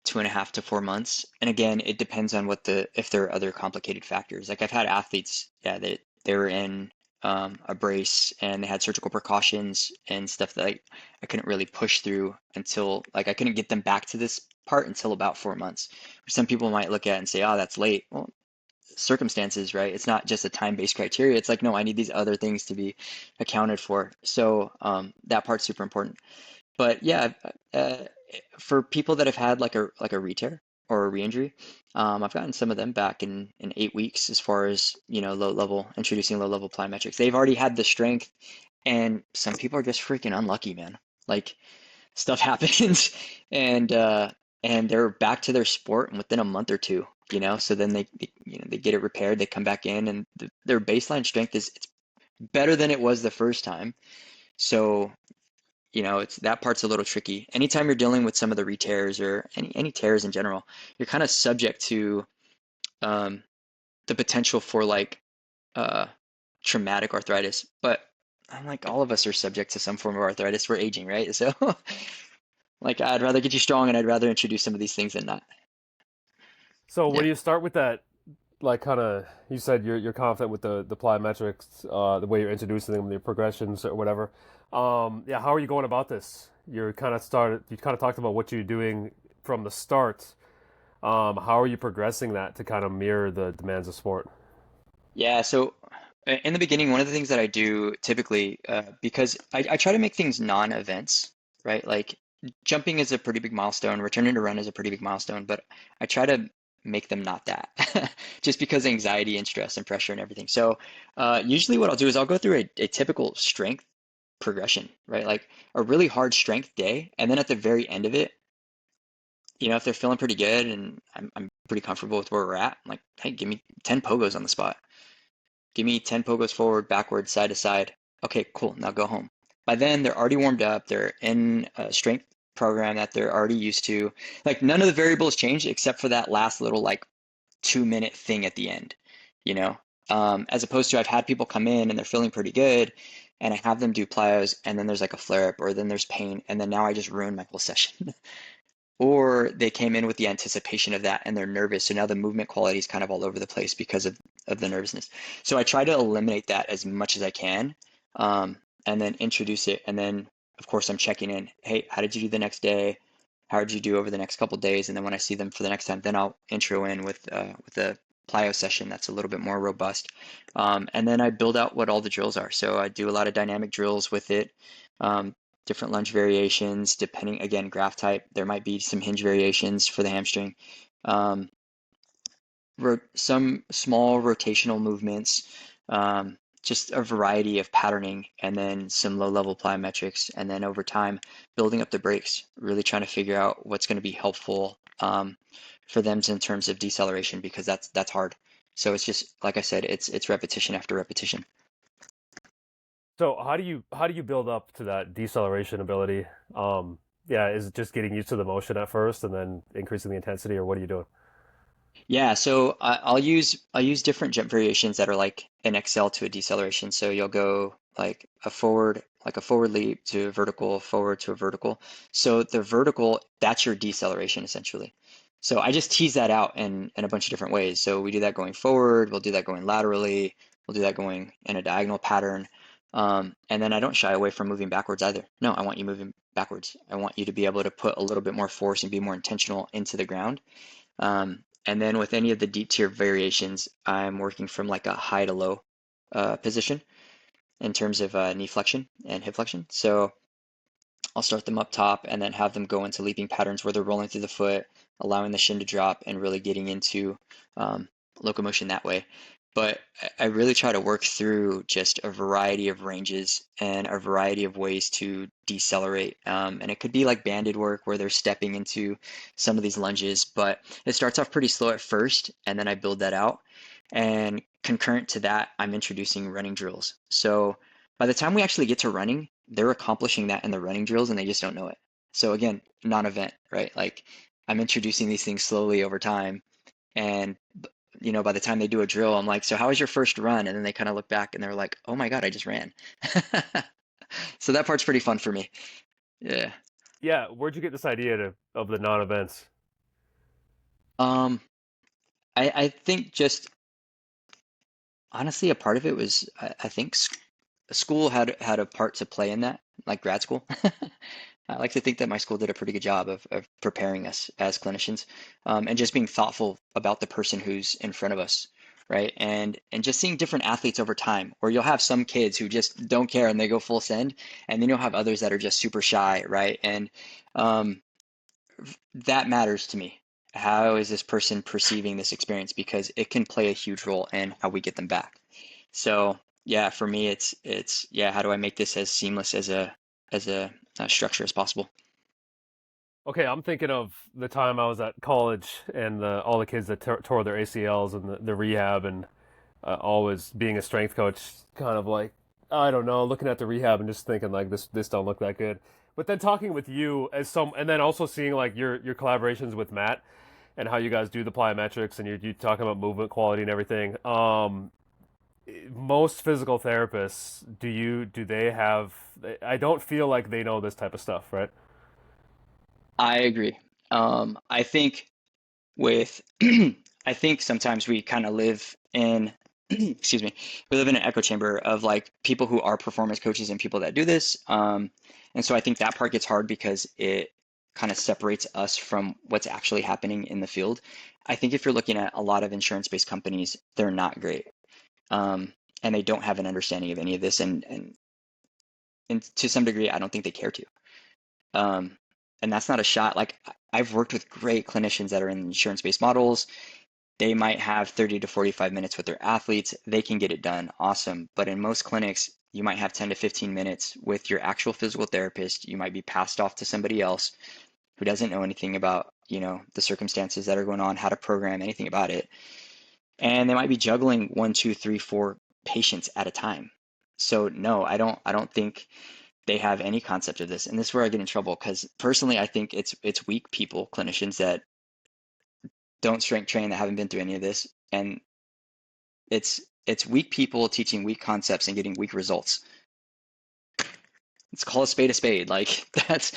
2.5 to 4 months. And again, it depends on what if there are other complicated factors. Like I've had athletes, yeah, they were in a brace and they had surgical precautions and stuff that I couldn't really push through until like I couldn't get them back to this part until about 4 months. Some people might look at it and say, oh, that's late. Well, circumstances, right? It's not just a time-based criteria. It's like, no, I need these other things to be accounted for. So that part's super important. But yeah, for people that have had like a re-tear or a re-injury, I've gotten some of them back in 8 weeks as far as, low level, introducing low level plyometrics. They've already had the strength, and some people are just freaking unlucky, man. Like stuff happens, and uh, and they're back to their sport within a month or two, So then they get it repaired, they come back in, and their baseline strength is it's better than it was the first time. So it's that part's a little tricky. Anytime you're dealing with some of the re-tears or any tears in general, you're kind of subject to um, the potential for like uh, traumatic arthritis. But I'm like all of us are subject to some form of arthritis. We're aging, right? So like I'd rather get you strong and I'd rather introduce some of these things than not. So when Yeah. you start with that like kind of you said you're confident with the plyometrics, the way you're introducing them, the progressions or whatever. Yeah, how are you going about this? You kind of talked about what you're doing from the start. How are you progressing that to kind of mirror the demands of sport? Yeah. So in the beginning, one of the things that I do typically, because I try to make things non-events, right? Like jumping is a pretty big milestone, returning to run is a pretty big milestone, but I try to make them not that, just because anxiety and stress and pressure and everything. So usually what I'll do is I'll go through a typical strength progression, right? Like a really hard strength day, and then at the very end of it, if they're feeling pretty good and I'm pretty comfortable with where we're at, I'm like, hey, give me 10 pogos on the spot. Give me 10 pogos forward, backward, side to side. Okay, cool. Now go home. By then, they're already warmed up. They're in a strength program that they're already used to. Like none of the variables change except for that last little like 2 minute thing at the end, you know? As opposed to I've had people come in and they're feeling pretty good and I have them do plyos and then there's like a flare up or then there's pain and then now I just ruined my whole session. Or they came in with the anticipation of that and they're nervous. So now the movement quality is kind of all over the place because of the nervousness. So I try to eliminate that as much as I can, and then introduce it. And then, of course, I'm checking in. Hey, how did you do the next day? How did you do over the next couple of days? And then when I see them for the next time, then I'll intro in with a plyo session that's a little bit more robust. And then I build out what all the drills are. So I do a lot of dynamic drills with it. Um, Different lunge variations, depending, again, graft type. There might be some hinge variations for the hamstring. Um, some small rotational movements, just a variety of patterning, and then some low-level plyometrics, and then over time building up the breaks, really trying to figure out what's going to be helpful for them in terms of deceleration because that's hard. So it's just like I said, it's repetition after repetition. So how do you build up to that deceleration ability? Yeah, is it just getting used to the motion at first and then increasing the intensity, or what are you doing? Yeah, so I'll use different jump variations that are like an XL to a deceleration. So you'll go like a forward leap to a vertical, forward to a vertical. So the vertical, that's your deceleration essentially. So I just tease that out in a bunch of different ways. So we do that going forward, we'll do that going laterally, we'll do that going in a diagonal pattern. And then I don't shy away from moving backwards either. No, I want you moving backwards. I want you to be able to put a little bit more force and be more intentional into the ground. And then with any of the deep tier variations, I'm working from like a high to low position in terms of knee flexion and hip flexion. So I'll start them up top and then have them go into leaping patterns where they're rolling through the foot, allowing the shin to drop and really getting into um, locomotion that way. But I really try to work through just a variety of ranges and a variety of ways to decelerate. And it could be like banded work where they're stepping into some of these lunges, but it starts off pretty slow at first, and then I build that out. And concurrent to that, I'm introducing running drills. So by the time we actually get to running, they're accomplishing that in the running drills and they just don't know it. So again, non-event, right? Like I'm introducing these things slowly over time. And by the time they do a drill, I'm like, so how was your first run? And then they kind of look back and they're like, oh my God, I just ran. So that part's pretty fun for me. Yeah. Yeah, where'd you get this idea of the non-events? Um, I think just honestly, a part of it was I think school had a part to play in that, like grad school. I like to think that my school did a pretty good job of preparing us as clinicians, and just being thoughtful about the person who's in front of us, right? And just seeing different athletes over time, where you'll have some kids who just don't care and they go full send, and then you'll have others that are just super shy, right? And um, that matters to me. How is this person perceiving this experience? Because it can play a huge role in how we get them back. So yeah, for me, it's yeah, how do I make this as seamless as a structure as possible? Okay, I'm thinking of the time I was at college and all the kids that tore their ACLs and the rehab and always being a strength coach, kind of like I don't know, looking at the rehab and just thinking like this don't look that good. But then talking with you as some, and then also seeing like your collaborations with Matt and how you guys do the plyometrics and you're talking about movement quality and everything. Most physical therapists, do they have? I don't feel like they know this type of stuff, right? I agree. I think with I think sometimes we kind of live in excuse me, we live in an echo chamber of like people who are performance coaches and people that do this. And so I think that part gets hard because it kind of separates us from what's actually happening in the field. I think if you're looking at a lot of insurance-based companies, they're not great. And they don't have an understanding of any of this, and to some degree, I don't think they care to. Um, and that's not a shot. Like I've worked with great clinicians that are in insurance-based models. They might have 30 to 45 minutes with their athletes. They can get it done. Awesome. But in most clinics, you might have 10 to 15 minutes with your actual physical therapist. You might be passed off to somebody else who doesn't know anything about, the circumstances that are going on, how to program anything about it. And they might be juggling one, two, three, four patients at a time. So no, I don't think they have any concept of this. And this is where I get in trouble because personally I think it's weak people, clinicians that don't strength train, that haven't been through any of this. And it's weak people teaching weak concepts and getting weak results. Let's call a spade a spade. Like that's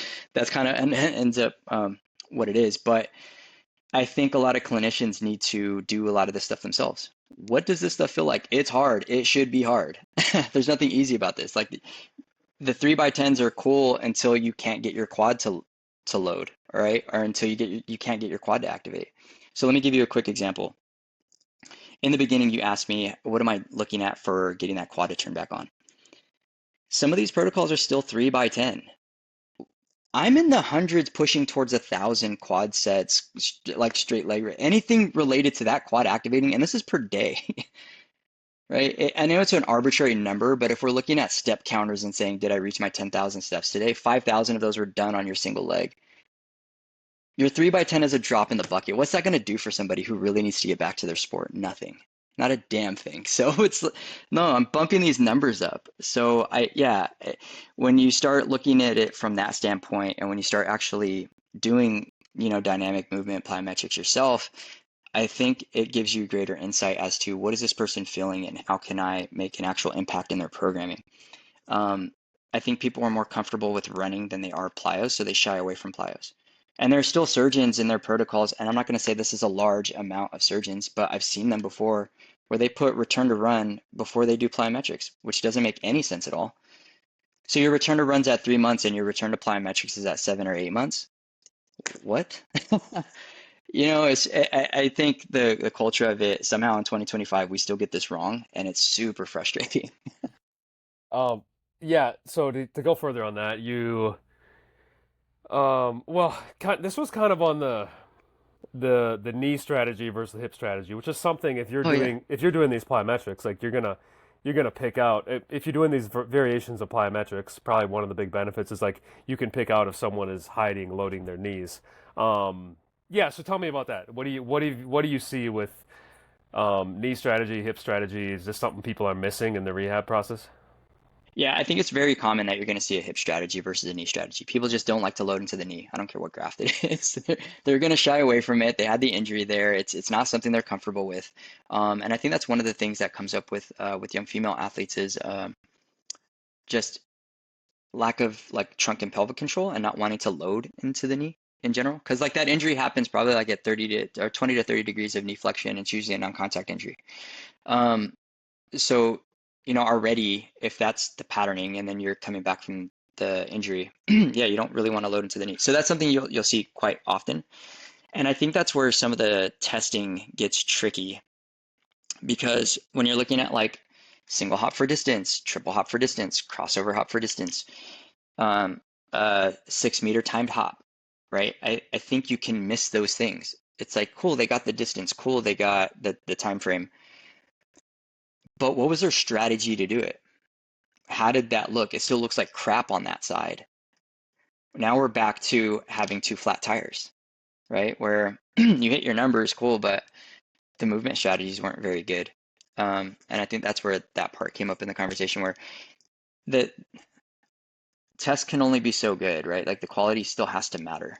kind of and ends up what it is. But I think a lot of clinicians need to do a lot of this stuff themselves. What does this stuff feel like? It's hard. It should be hard. There's nothing easy about this. Like the 3x10s are cool until you can't get your quad to load, all right? Or until you can't get your quad to activate. So let me give you a quick example. In the beginning, you asked me, what am I looking at for getting that quad to turn back on? Some of these protocols are still 3x10. I'm in the hundreds pushing towards 1,000 quad sets, like straight leg, anything related to that quad activating, and this is per day, right? I know it's an arbitrary number, but if we're looking at step counters and saying, did I reach my 10,000 steps today? 5,000 of those were done on your single leg. Your 3 by 10 is a drop in the bucket. What's that going to do for somebody who really needs to get back to their sport? Nothing. Not a damn thing. So it's no, I'm bumping these numbers up. So yeah, when you start looking at it from that standpoint, and when you start actually doing, dynamic movement plyometrics yourself, I think it gives you greater insight as to what is this person feeling and how can I make an actual impact in their programming. Um, I think people are more comfortable with running than they are plyos, so they shy away from plyos. And there are still surgeons in their protocols, and I'm not going to say this is a large amount of surgeons, but I've seen them before where they put return to run before they do plyometrics, which doesn't make any sense at all. So your return to run's at 3 months and your return to plyometrics is at 7 or 8 months. What? I think the culture of it, somehow in 2025 we still get this wrong, and it's super frustrating. Um, yeah, so to go further on that, well, this was kind of on the knee strategy versus the hip strategy, which is something Oh yeah. if you're doing these plyometrics, like you're gonna pick out if you're doing these variations of plyometrics. Probably one of the big benefits is like you can pick out if someone is hiding, loading their knees. Yeah, so tell me about that. What do you see with knee strategy, hip strategy? Is this something people are missing in the rehab process? Yeah, I think it's very common that you're going to see a hip strategy versus a knee strategy. People just don't like to load into the knee. I don't care what graft it is. They're going to shy away from it. They had the injury there. It's not something they're comfortable with. And I think that's one of the things that comes up with young female athletes is just lack of like trunk and pelvic control and not wanting to load into the knee in general. Because like that injury happens probably like at 30 to or 20 to 30 degrees of knee flexion. It's usually a non-contact injury. Um, so, already if that's the patterning and then you're coming back from the injury, yeah, you don't really want to load into the knee. So that's something you'll see quite often. And I think that's where some of the testing gets tricky because when you're looking at like single hop for distance, triple hop for distance, crossover hop for distance, um, 6 meter timed hop, right? I think you can miss those things. It's like, cool, they got the distance, cool, they got the time frame, but what was their strategy to do it? How did that look? It still looks like crap on that side. Now we're back to having two flat tires, right? Where you hit your numbers, cool, but the movement strategies weren't very good. And I think that's where that part came up in the conversation where the test can only be so good, right? Like the quality still has to matter.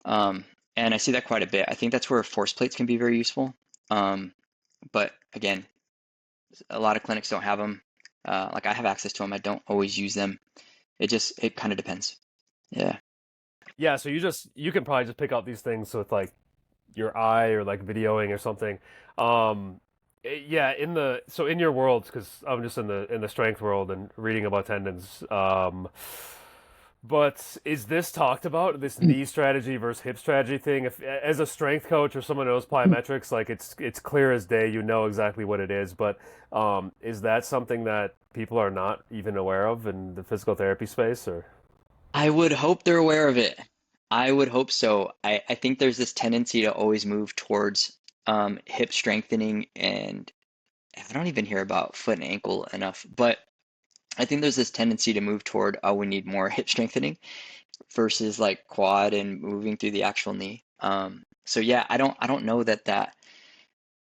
Um, and I see that quite a bit. I think that's where force plates can be very useful. Um, but again, a lot of clinics don't have them. Like I have access to them. I don't always use them. It kind of depends. Yeah. Yeah, so you can probably just pick out these things with like your eye or like videoing or something. Yeah, in your world, because I'm just in the strength world and reading about tendons. But is this talked about, this knee strategy versus hip strategy thing? If as a strength coach or someone who knows plyometrics, like it's clear as day, you know exactly what it is. But is that something that people are not even aware of in the physical therapy space, or? I would hope they're aware of it. I would hope so. I think there's this tendency to always move towards hip strengthening, and I don't even hear about foot and ankle enough, but I think there's this tendency to move toward, oh, we need more hip strengthening versus like quad and moving through the actual knee. So yeah, I don't know that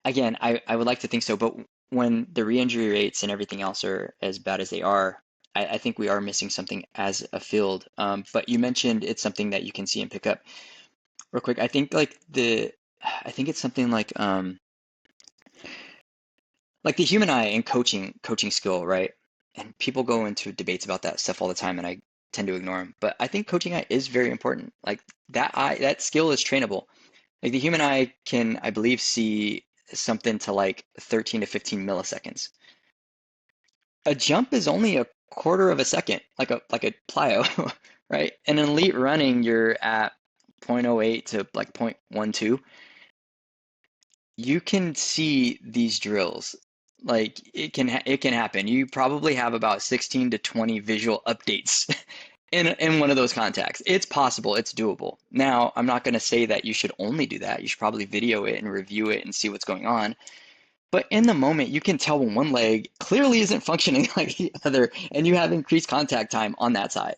again, I would like to think so, but when the re-injury rates and everything else are as bad as they are, I think we are missing something as a field. But you mentioned it's something that you can see and pick up real quick. I think it's something like the human eye and coaching skill, right? And people go into debates about that stuff all the time, and I tend to ignore them. But I think coaching eye is very important. Like that skill is trainable. Like the human eye can, I believe, see something to like 13 to 15 milliseconds. A jump is only a quarter of a second, like a plyo, right? In elite running, you're at 0.08 to like 0.12. You can see these drills. Like it can happen. You probably have about 16 to 20 visual updates in one of those contacts. It's possible, it's doable. Now, I'm not going to say that you should only do that. You should probably video it and review it and see what's going on. But in the moment, you can tell when one leg clearly isn't functioning like the other, and you have increased contact time on that side.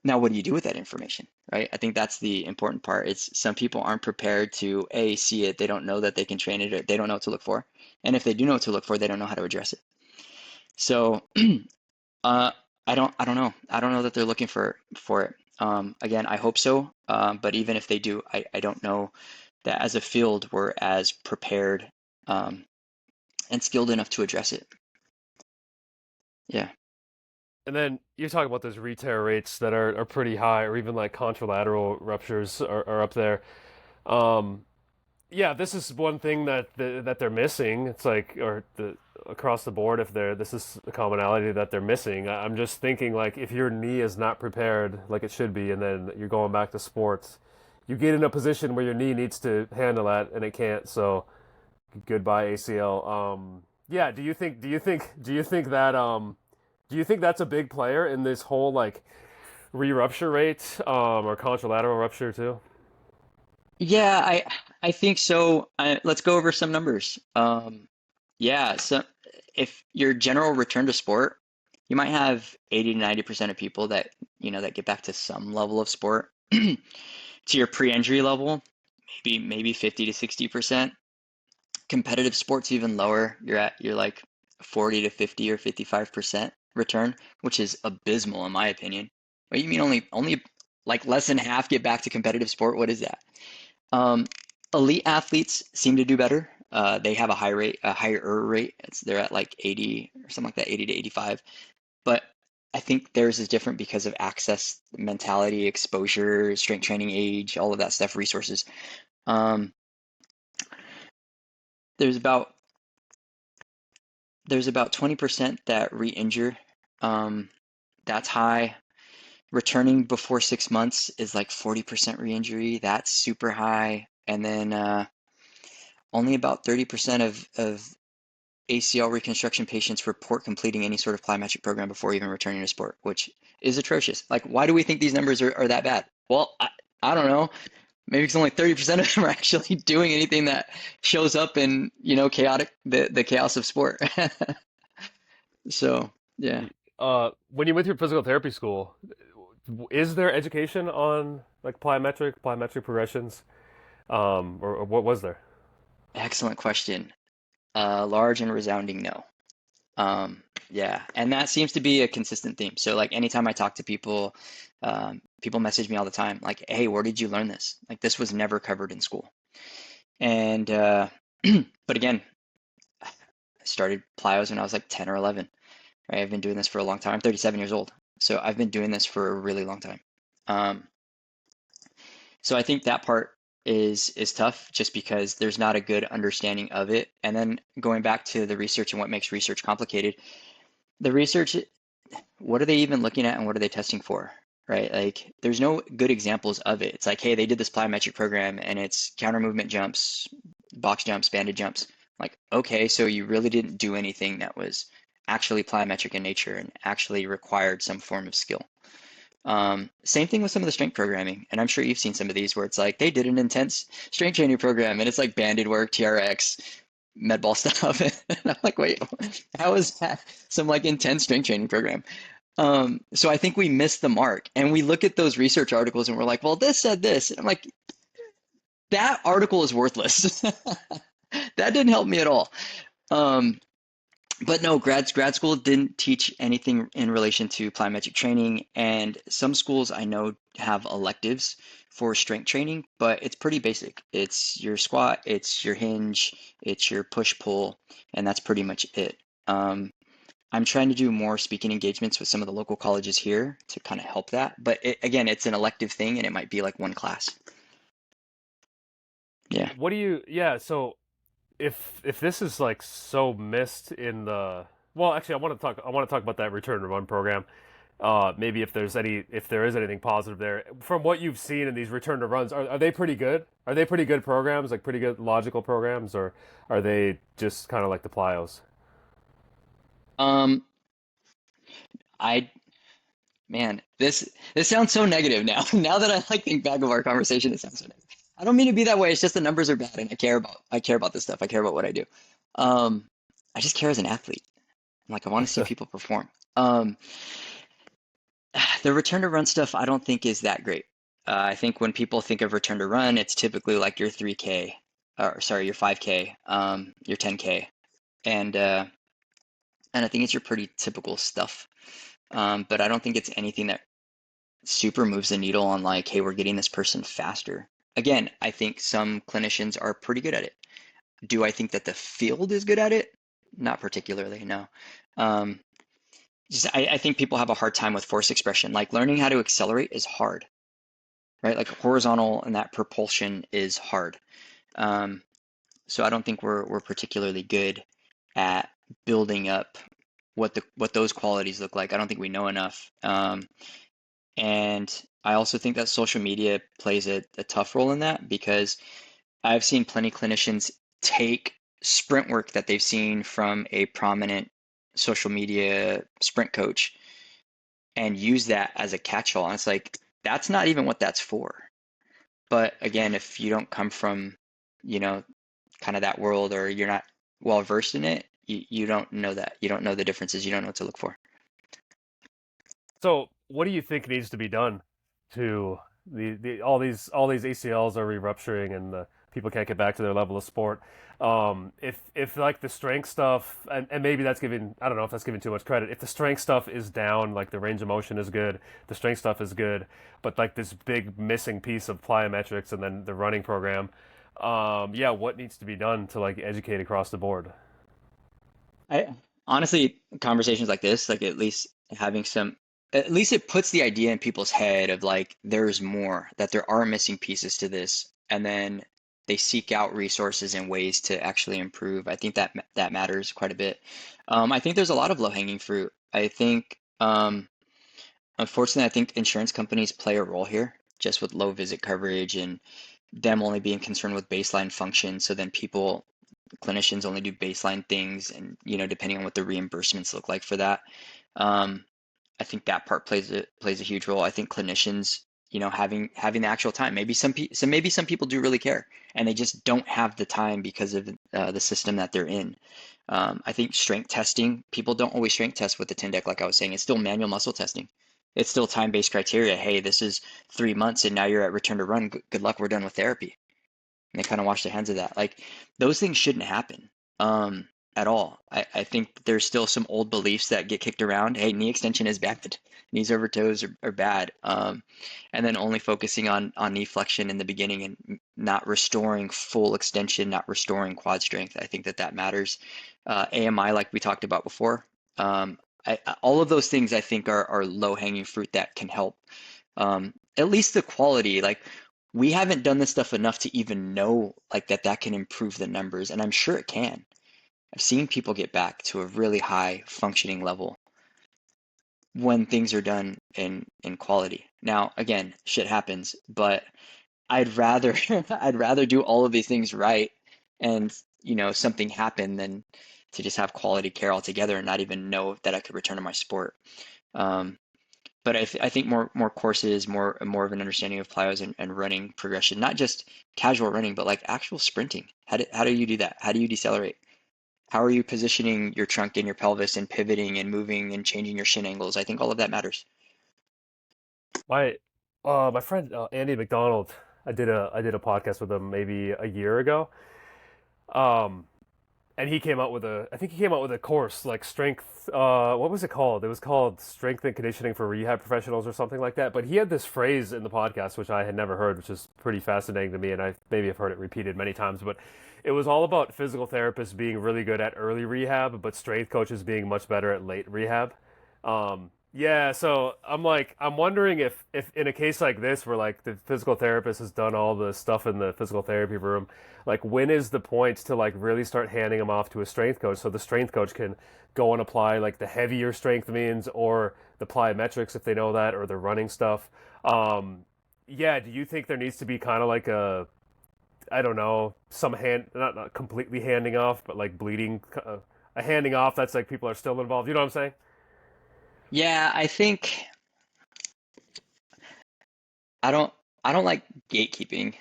Now, what do you do with that information, right? I think that's the important part. It's some people aren't prepared to A, see it. They don't know that they can train it, or they don't know what to look for. And if they do know what to look for, they don't know how to address it. So Uh, I don't know. I don't know that they're looking for it. Again, I hope so. But even if they do, I don't know that as a field we're as prepared um, and skilled enough to address it. Yeah. And then you talk about those re-tear rates that are pretty high, or even like contralateral ruptures are up there. Um, yeah, this is one thing that they're missing. It's like, or the across the board, if they're this is a commonality that they're missing. I'm just thinking like if your knee is not prepared like it should be, and then you're going back to sports, you get in a position where your knee needs to handle that and it can't. So goodbye ACL. Yeah. Do you think that do you think that's a big player in this whole like re-rupture rate or contralateral rupture too? Yeah, I think so. Let's go over some numbers. Yeah, so if your general return to sport, you might have 80 to 90% of people that, that get back to some level of sport. To your pre-injury level, maybe 50 to 60%. Competitive sports even lower. You're like 40 to 50 or 55% return, which is abysmal in my opinion. What you mean only like less than half get back to competitive sport? What is that? Um, Elite athletes seem to do better. They have a higher rate. They're at like 80 or something like that, 80 to 85. But I think theirs is different because of access, mentality, exposure, strength training, age, all of that stuff, resources. Um, there's about there's about 20% that re-injure. Um, that's high. Returning before 6 months is like 40% re-injury. That's super high. And then only about 30% of ACL reconstruction patients report completing any sort of plyometric program before even returning to sport, which is atrocious. Like, why do we think these numbers are that bad? Well, I don't know. Maybe it's only 30% of them are actually doing anything that shows up in, the chaos of sport. So, yeah. When you went through physical therapy school, is there education on like plyometric progressions, or what was there? Excellent question. Large and resounding no. Yeah, and that seems to be a consistent theme. So like anytime I talk to people, people message me all the time, like, "Hey, where did you learn this? Like this was never covered in school." And but again, I started plyos when I was like 10 or 11. Right? I've been doing this for a long time. I'm 37 years old, so I've been doing this for a really long time. Um, so I think that part is tough just because there's not a good understanding of it. And then going back to the research and what makes research complicated, the research, what are they even looking at and what are they testing for? Right? Like there's no good examples of it. It's like, hey, they did this plyometric program and it's counter movement jumps, box jumps, banded jumps. Like, okay, so you really didn't do anything that was actually plyometric in nature and actually required some form of skill. Same thing with some of the strength programming, and I'm sure you've seen some of these where it's like they did an intense strength training program and it's like banded work, TRX, med ball stuff. And I'm like, wait, how is that some like intense strength training program? So I think we missed the mark, and we look at those research articles and we're like, well, this said this. And I'm like, that article is worthless. That didn't help me at all. Um, but no, grad school didn't teach anything in relation to plyometric training, and some schools I know have electives for strength training, but it's pretty basic. It's your squat, it's your hinge, it's your push pull, and that's pretty much it. I'm trying to do more speaking engagements with some of the local colleges here to kind of help that, but again, it's an elective thing, and it might be like one class. Yeah. What do you? Yeah. So if this is like so missed in the well, actually, I want to talk about that return to run program. Maybe if there is anything positive there from what you've seen in these return to runs, are they pretty good? Are they pretty good programs, like pretty good logical programs, or are they just kind of like the plyos? Um, I Man, this sounds so negative now. Now that I like think back of our conversation, it sounds so negative. I don't mean to be that way. It's just the numbers are bad, and I care about this stuff. I care about what I do. Um, I just care as an athlete. Like I want to see people perform. Um, the return to run stuff, I don't think is that great. I think when people think of return to run, it's typically like your 3K, or sorry, your 5K, your 10K, and uh, and I think it's your pretty typical stuff. But I don't think it's anything that super moves the needle on like, hey, we're getting this person faster. Again, I think some clinicians are pretty good at it. Do I think that the field is good at it? Not particularly, no. Um, I think people have a hard time with force expression. Like learning how to accelerate is hard, right? Like horizontal and that propulsion is hard. Um, so I don't think we're particularly good at building up what those qualities look like. I don't think we know enough. And I also think that social media plays a tough role in that because I've seen plenty of clinicians take sprint work that they've seen from a prominent social media sprint coach and use that as a catch-all. And it's like, that's not even what that's for. But again, if you don't come from, you know, kind of that world or you're not well versed in it, you don't know that. You don't know the differences. You don't know what to look for. So, what do you think needs to be done to all these ACLs are re-rupturing and the people can't get back to their level of sport? If like the strength stuff and maybe that's giving I don't know if that's giving too much credit. If the strength stuff is down, like the range of motion is good, the strength stuff is good, but like this big missing piece of plyometrics and then the running program, yeah, what needs to be done to like educate across the board? I honestly, conversations like this, like at least having some, at least it puts the idea in people's head of like there's more, that there are missing pieces to this, and then they seek out resources and ways to actually improve. I think that that matters quite a bit. I think there's a lot of low-hanging fruit. I think, unfortunately, I think insurance companies play a role here, just with low visit coverage and them only being concerned with baseline function. So then people clinicians only do baseline things and depending on what the reimbursements look like for that. um, I think that part plays a huge role. I think clinicians, having the actual time, maybe some people do really care and they just don't have the time because of the system that they're in. I think strength testing, people don't always strength test with the Tindeck. Like I was saying, it's still manual muscle testing. It's still time-based criteria. Hey, this is 3 months and now you're at return to run. Good luck, we're done with therapy, and they kind of wash their hands of that. Like those things shouldn't happen at all. I think there's still some old beliefs that get kicked around. Hey, knee extension is bad. Knees over toes are bad. And then only focusing on knee flexion in the beginning and not restoring full extension, not restoring quad strength. I think that that matters. AMI, like we talked about before. All of those things I think are low hanging fruit that can help. At least the quality, like we haven't done this stuff enough to even know like that can improve the numbers, and I'm sure it can. I've seen people get back to a really high functioning level when things are done in quality. Now, again, shit happens, but I'd rather I'd rather do all of these things right and something happen than to just have quality care altogether and not even know that I could return to my sport. Um, but I think more courses, more of an understanding of plyos and running progression, not just casual running, but like actual sprinting. How do you do that? How do you decelerate? How are you positioning your trunk and your pelvis and pivoting and moving and changing your shin angles? I think all of that matters. My my friend Andy McDonald, I did a podcast with him maybe a year ago. Um, and he came out with a I think he came out with a course like strength what was it called? It was called Strength and Conditioning for Rehab Professionals or something like that. But he had this phrase in the podcast which I had never heard, which is pretty fascinating to me, and I maybe have heard it repeated many times, but it was all about physical therapists being really good at early rehab, but strength coaches being much better at late rehab. Yeah, so I'm wondering if in a case like this where like the physical therapist has done all the stuff in the physical therapy room, like when is the point to like really start handing them off to a strength coach so the strength coach can go and apply like the heavier strength means or the plyometrics if they know that or the running stuff. Yeah, do you think there needs to be kind of like a I don't know, some hand not completely handing off, but like bleeding a handing off that's like people are still involved. You know what I'm saying? Yeah, I think. I don't I don't like gatekeeping.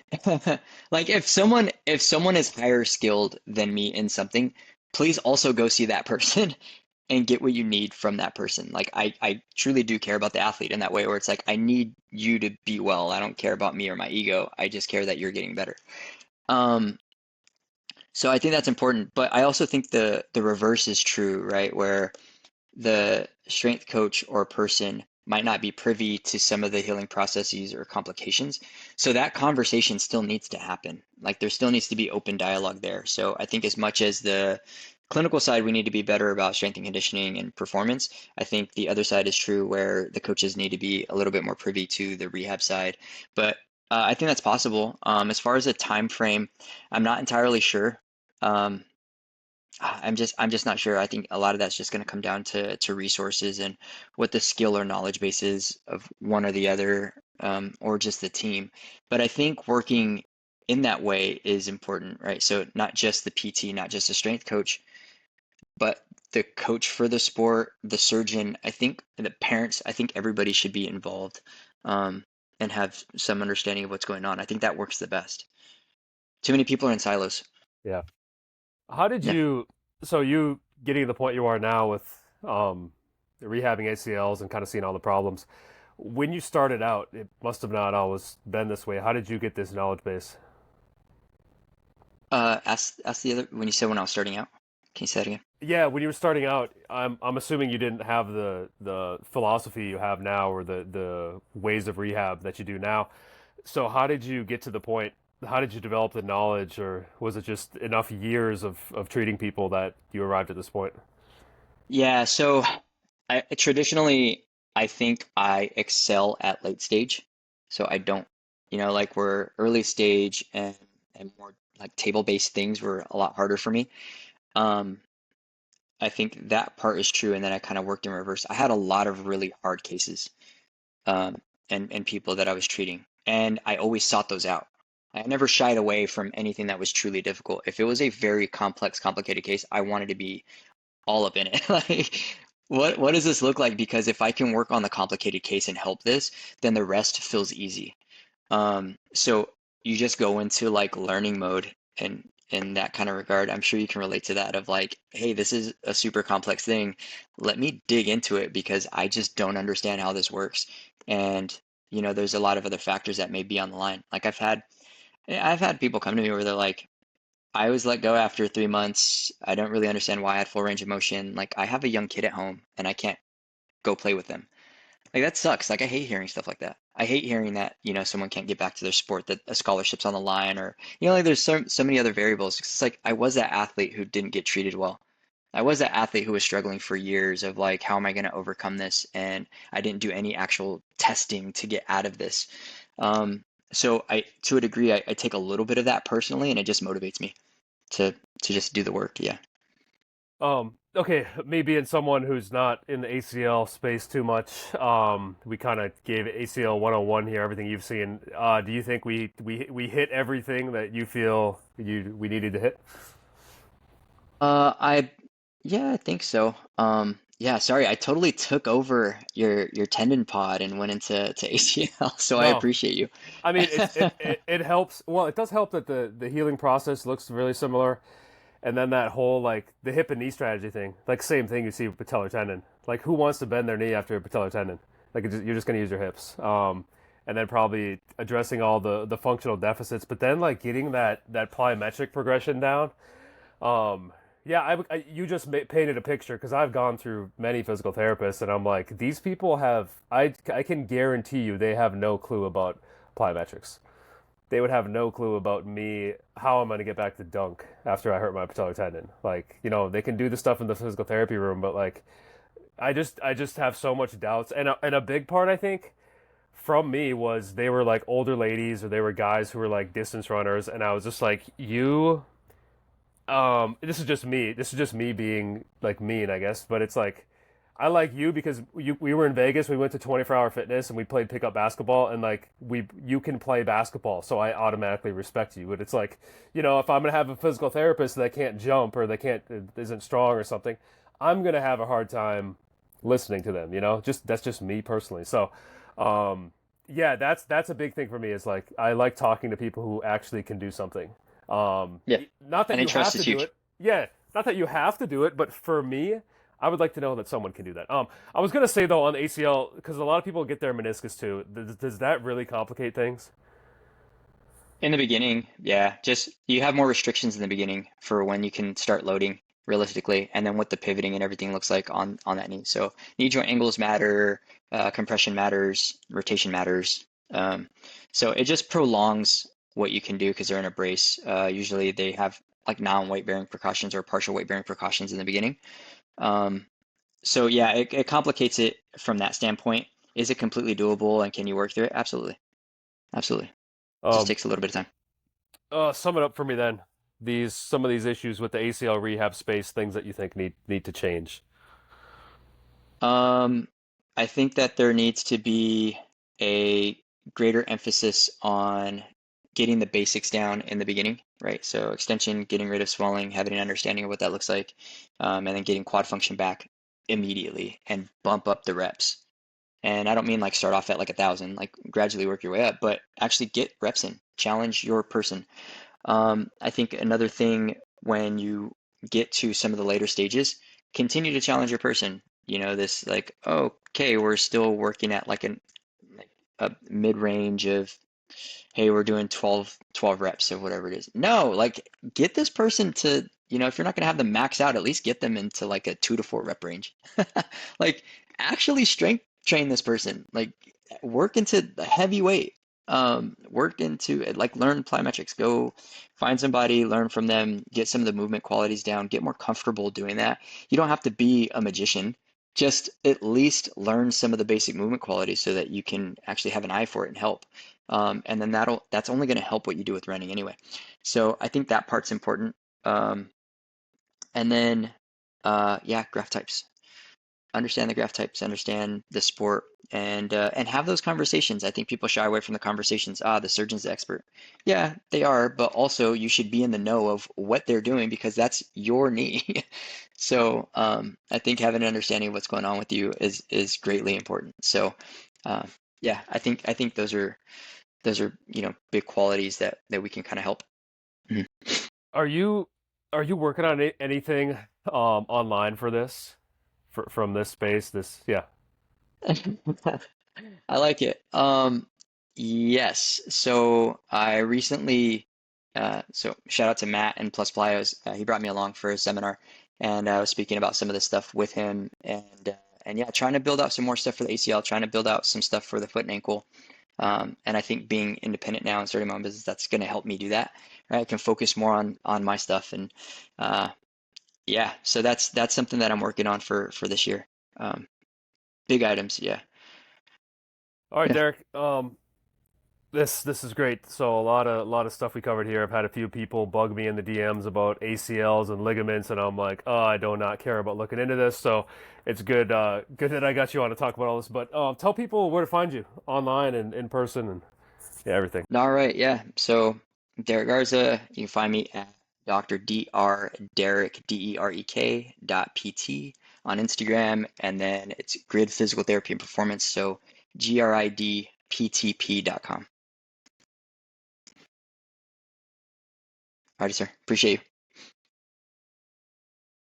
Like if someone is higher skilled than me in something, please also go see that person and get what you need from that person. Like I truly do care about the athlete in that way where it's like I need you to be well. I don't care about me or my ego. I just care that you're getting better. Um, so I think that's important, but I also think the reverse is true, right? Where the strength coach or person might not be privy to some of the healing processes or complications. So that conversation still needs to happen. Like there still needs to be open dialogue there. So I think as much as the clinical side, we need to be better about strength and conditioning and performance. I think the other side is true where the coaches need to be a little bit more privy to the rehab side. But I think that's possible. As far as a time frame, I'm not entirely sure. Um, I'm just not sure. I think a lot of that's just going to come down to resources and what the skill or knowledge base is of one or the other, or just the team. But I think working in that way is important, right? So not just the PT, not just the strength coach, but the coach for the sport, the surgeon. I think the parents. I think everybody should be involved, and have some understanding of what's going on. I think that works the best. Too many people are in silos. Yeah. How did Yeah. you, so you getting to the point you are now with rehabbing ACLs and kind of seeing all the problems, when you started out, it must have not always been this way. How did you get this knowledge base? Ask the other when you said when I was starting out. Can you say that again? Yeah, when you were starting out, I'm assuming you didn't have the philosophy you have now or the ways of rehab that you do now. So how did you get to the point? How did you develop the knowledge, or was it just enough years of treating people that you arrived at this point? Yeah, so I traditionally I think I excel at late stage. So I don't, like we're early stage and more like table-based things were a lot harder for me. Um, I think that part is true, and then I kind of worked in reverse. I had a lot of really hard cases, and people that I was treating, and I always sought those out. I never shied away from anything that was truly difficult. If it was a very complex, complicated case, I wanted to be all up in it. Like, what does this look like? Because if I can work on the complicated case and help this, then the rest feels easy. So you just go into like learning mode and in that kind of regard. I'm sure you can relate to that of like, hey, this is a super complex thing. Let me dig into it because I just don't understand how this works. And there's a lot of other factors that may be on the line. Like I've had people come to me where they're like, I was let go after 3 months. I don't really understand why I had full range of motion. Like I have a young kid at home and I can't go play with them. Like that sucks. Like I hate hearing stuff like that. I hate hearing that, someone can't get back to their sport, that a scholarship's on the line or like there's so many other variables. It's like I was that athlete who didn't get treated well. I was that athlete who was struggling for years of like, how am I going to overcome this? And I didn't do any actual testing to get out of this. So to a degree, I take a little bit of that personally, and it just motivates me to just do the work. Yeah. Okay, me being someone who's not in the ACL space too much, we kind of gave ACL 101 here, everything you've seen. Do you think we hit everything that you feel we needed to hit? I Yeah, I think so. Yeah, sorry, I totally took over your tendon pod and went into ACL, so I No, appreciate you. I mean it helps. Well, it does help that the healing process looks really similar, and then that whole like the hip and knee strategy thing, like same thing you see with patellar tendon. Like who wants to bend their knee after a patellar tendon? Like you're just going to use your hips. And then probably addressing all the functional deficits, but then like getting that plyometric progression down. Um, yeah, you just painted a picture because I've gone through many physical therapists, and I'm like, these people I can guarantee you they have no clue about plyometrics. They would have no clue about me, how I'm going to get back to dunk after I hurt my patellar tendon. Like, they can do the stuff in the physical therapy room, but like, I just have so much doubts, and a big part I think from me was they were like older ladies or they were guys who were like distance runners, and I was just like, this is just me. This is just me being like mean, I guess. But it's like I like you because we were in Vegas. We went to 24-hour fitness and we played pickup basketball. And like you can play basketball, so I automatically respect you. But it's like if I'm gonna have a physical therapist that can't jump or isn't strong or something, I'm gonna have a hard time listening to them. Just that's just me personally. So, um, Yeah, that's a big thing for me is like I like talking to people who actually can do something. Yeah. Not that And then you have trust to is do huge. it. Yeah, not that you have to do it, but for me, I would like to know that someone can do that. I was gonna say though on ACL because a lot of people get their meniscus too. Does that really complicate things? In the beginning, yeah, just you have more restrictions in the beginning for when you can start loading realistically, and then what the pivoting and everything looks like on that knee. So knee joint angles matter, compression matters, rotation matters. Um, so it just prolongs what you can do because they're in a brace. Usually they have like non-weight bearing precautions or partial weight bearing precautions in the beginning. Um, so yeah, it complicates it from that standpoint. Is it completely doable and can you work through it? Absolutely. Absolutely. Just Um, takes a little bit of time. Sum it up for me then. These some of these issues with the ACL rehab space, things that you think need to change. Um, I think that there needs to be a greater emphasis on getting the basics down in the beginning, right? So extension, getting rid of swelling, having an understanding of what that looks like, and then getting quad function back immediately and bump up the reps. And I don't mean like start off at like 1,000, like gradually work your way up, but actually get reps in, challenge your person. I think another thing when you get to some of the later stages, continue to challenge your person. You know, this like, oh, okay, we're still working at like a mid-range of, hey, we're doing 12 reps or whatever it is. No, like get this person to, if you're not going to have them max out, at least get them into like a 2 to 4 rep range. Like actually strength train this person. Like work into the heavy weight. Work into it, like learn plyometrics. Go find somebody, learn from them, get some of the movement qualities down, get more comfortable doing that. You don't have to be a magician. Just at least learn some of the basic movement qualities so that you can actually have an eye for it and help. And then that's only going to help what you do with running anyway. So I think that part's important. Um, and then, yeah, graph types. Understand the graph types, understand the sport, and have those conversations. I think people shy away from the conversations. Ah, the surgeon's the expert. Yeah, they are, but also you should be in the know of what they're doing because that's your knee. So I think having an understanding of what's going on with you is greatly important. So uh, yeah, I think those are big qualities that we can kind of help. Mhm. Are you working on anything online for this from this space? This yeah. I like it. Yes. So I recently, so shout out to Matt and Plus Plyos. He brought me along for a seminar, and I was speaking about some of this stuff with him, and yeah, trying to build out some more stuff for the ACL, trying to build out some stuff for the foot and ankle. And I think being independent now and starting my own business, that's going to help me do that. Right? I can focus more on my stuff, and uh, yeah, so that's something that I'm working on for this year. Um, Big items, yeah. All right, Yeah. Derek. This is great. So a lot of stuff we covered here. I've had a few people bug me in the DMs about ACLs and ligaments, and I'm like, oh, I do not care about looking into this. So it's good that I got you on to talk about all this. But tell people where to find you online and in person and yeah, everything. All right, yeah. So Derek Garza, you can find me at Dr. Dr. Derek Derek .pt on Instagram, and then it's Grid Physical Therapy and Performance, so gridptp.com. Alrighty, sir. Appreciate you.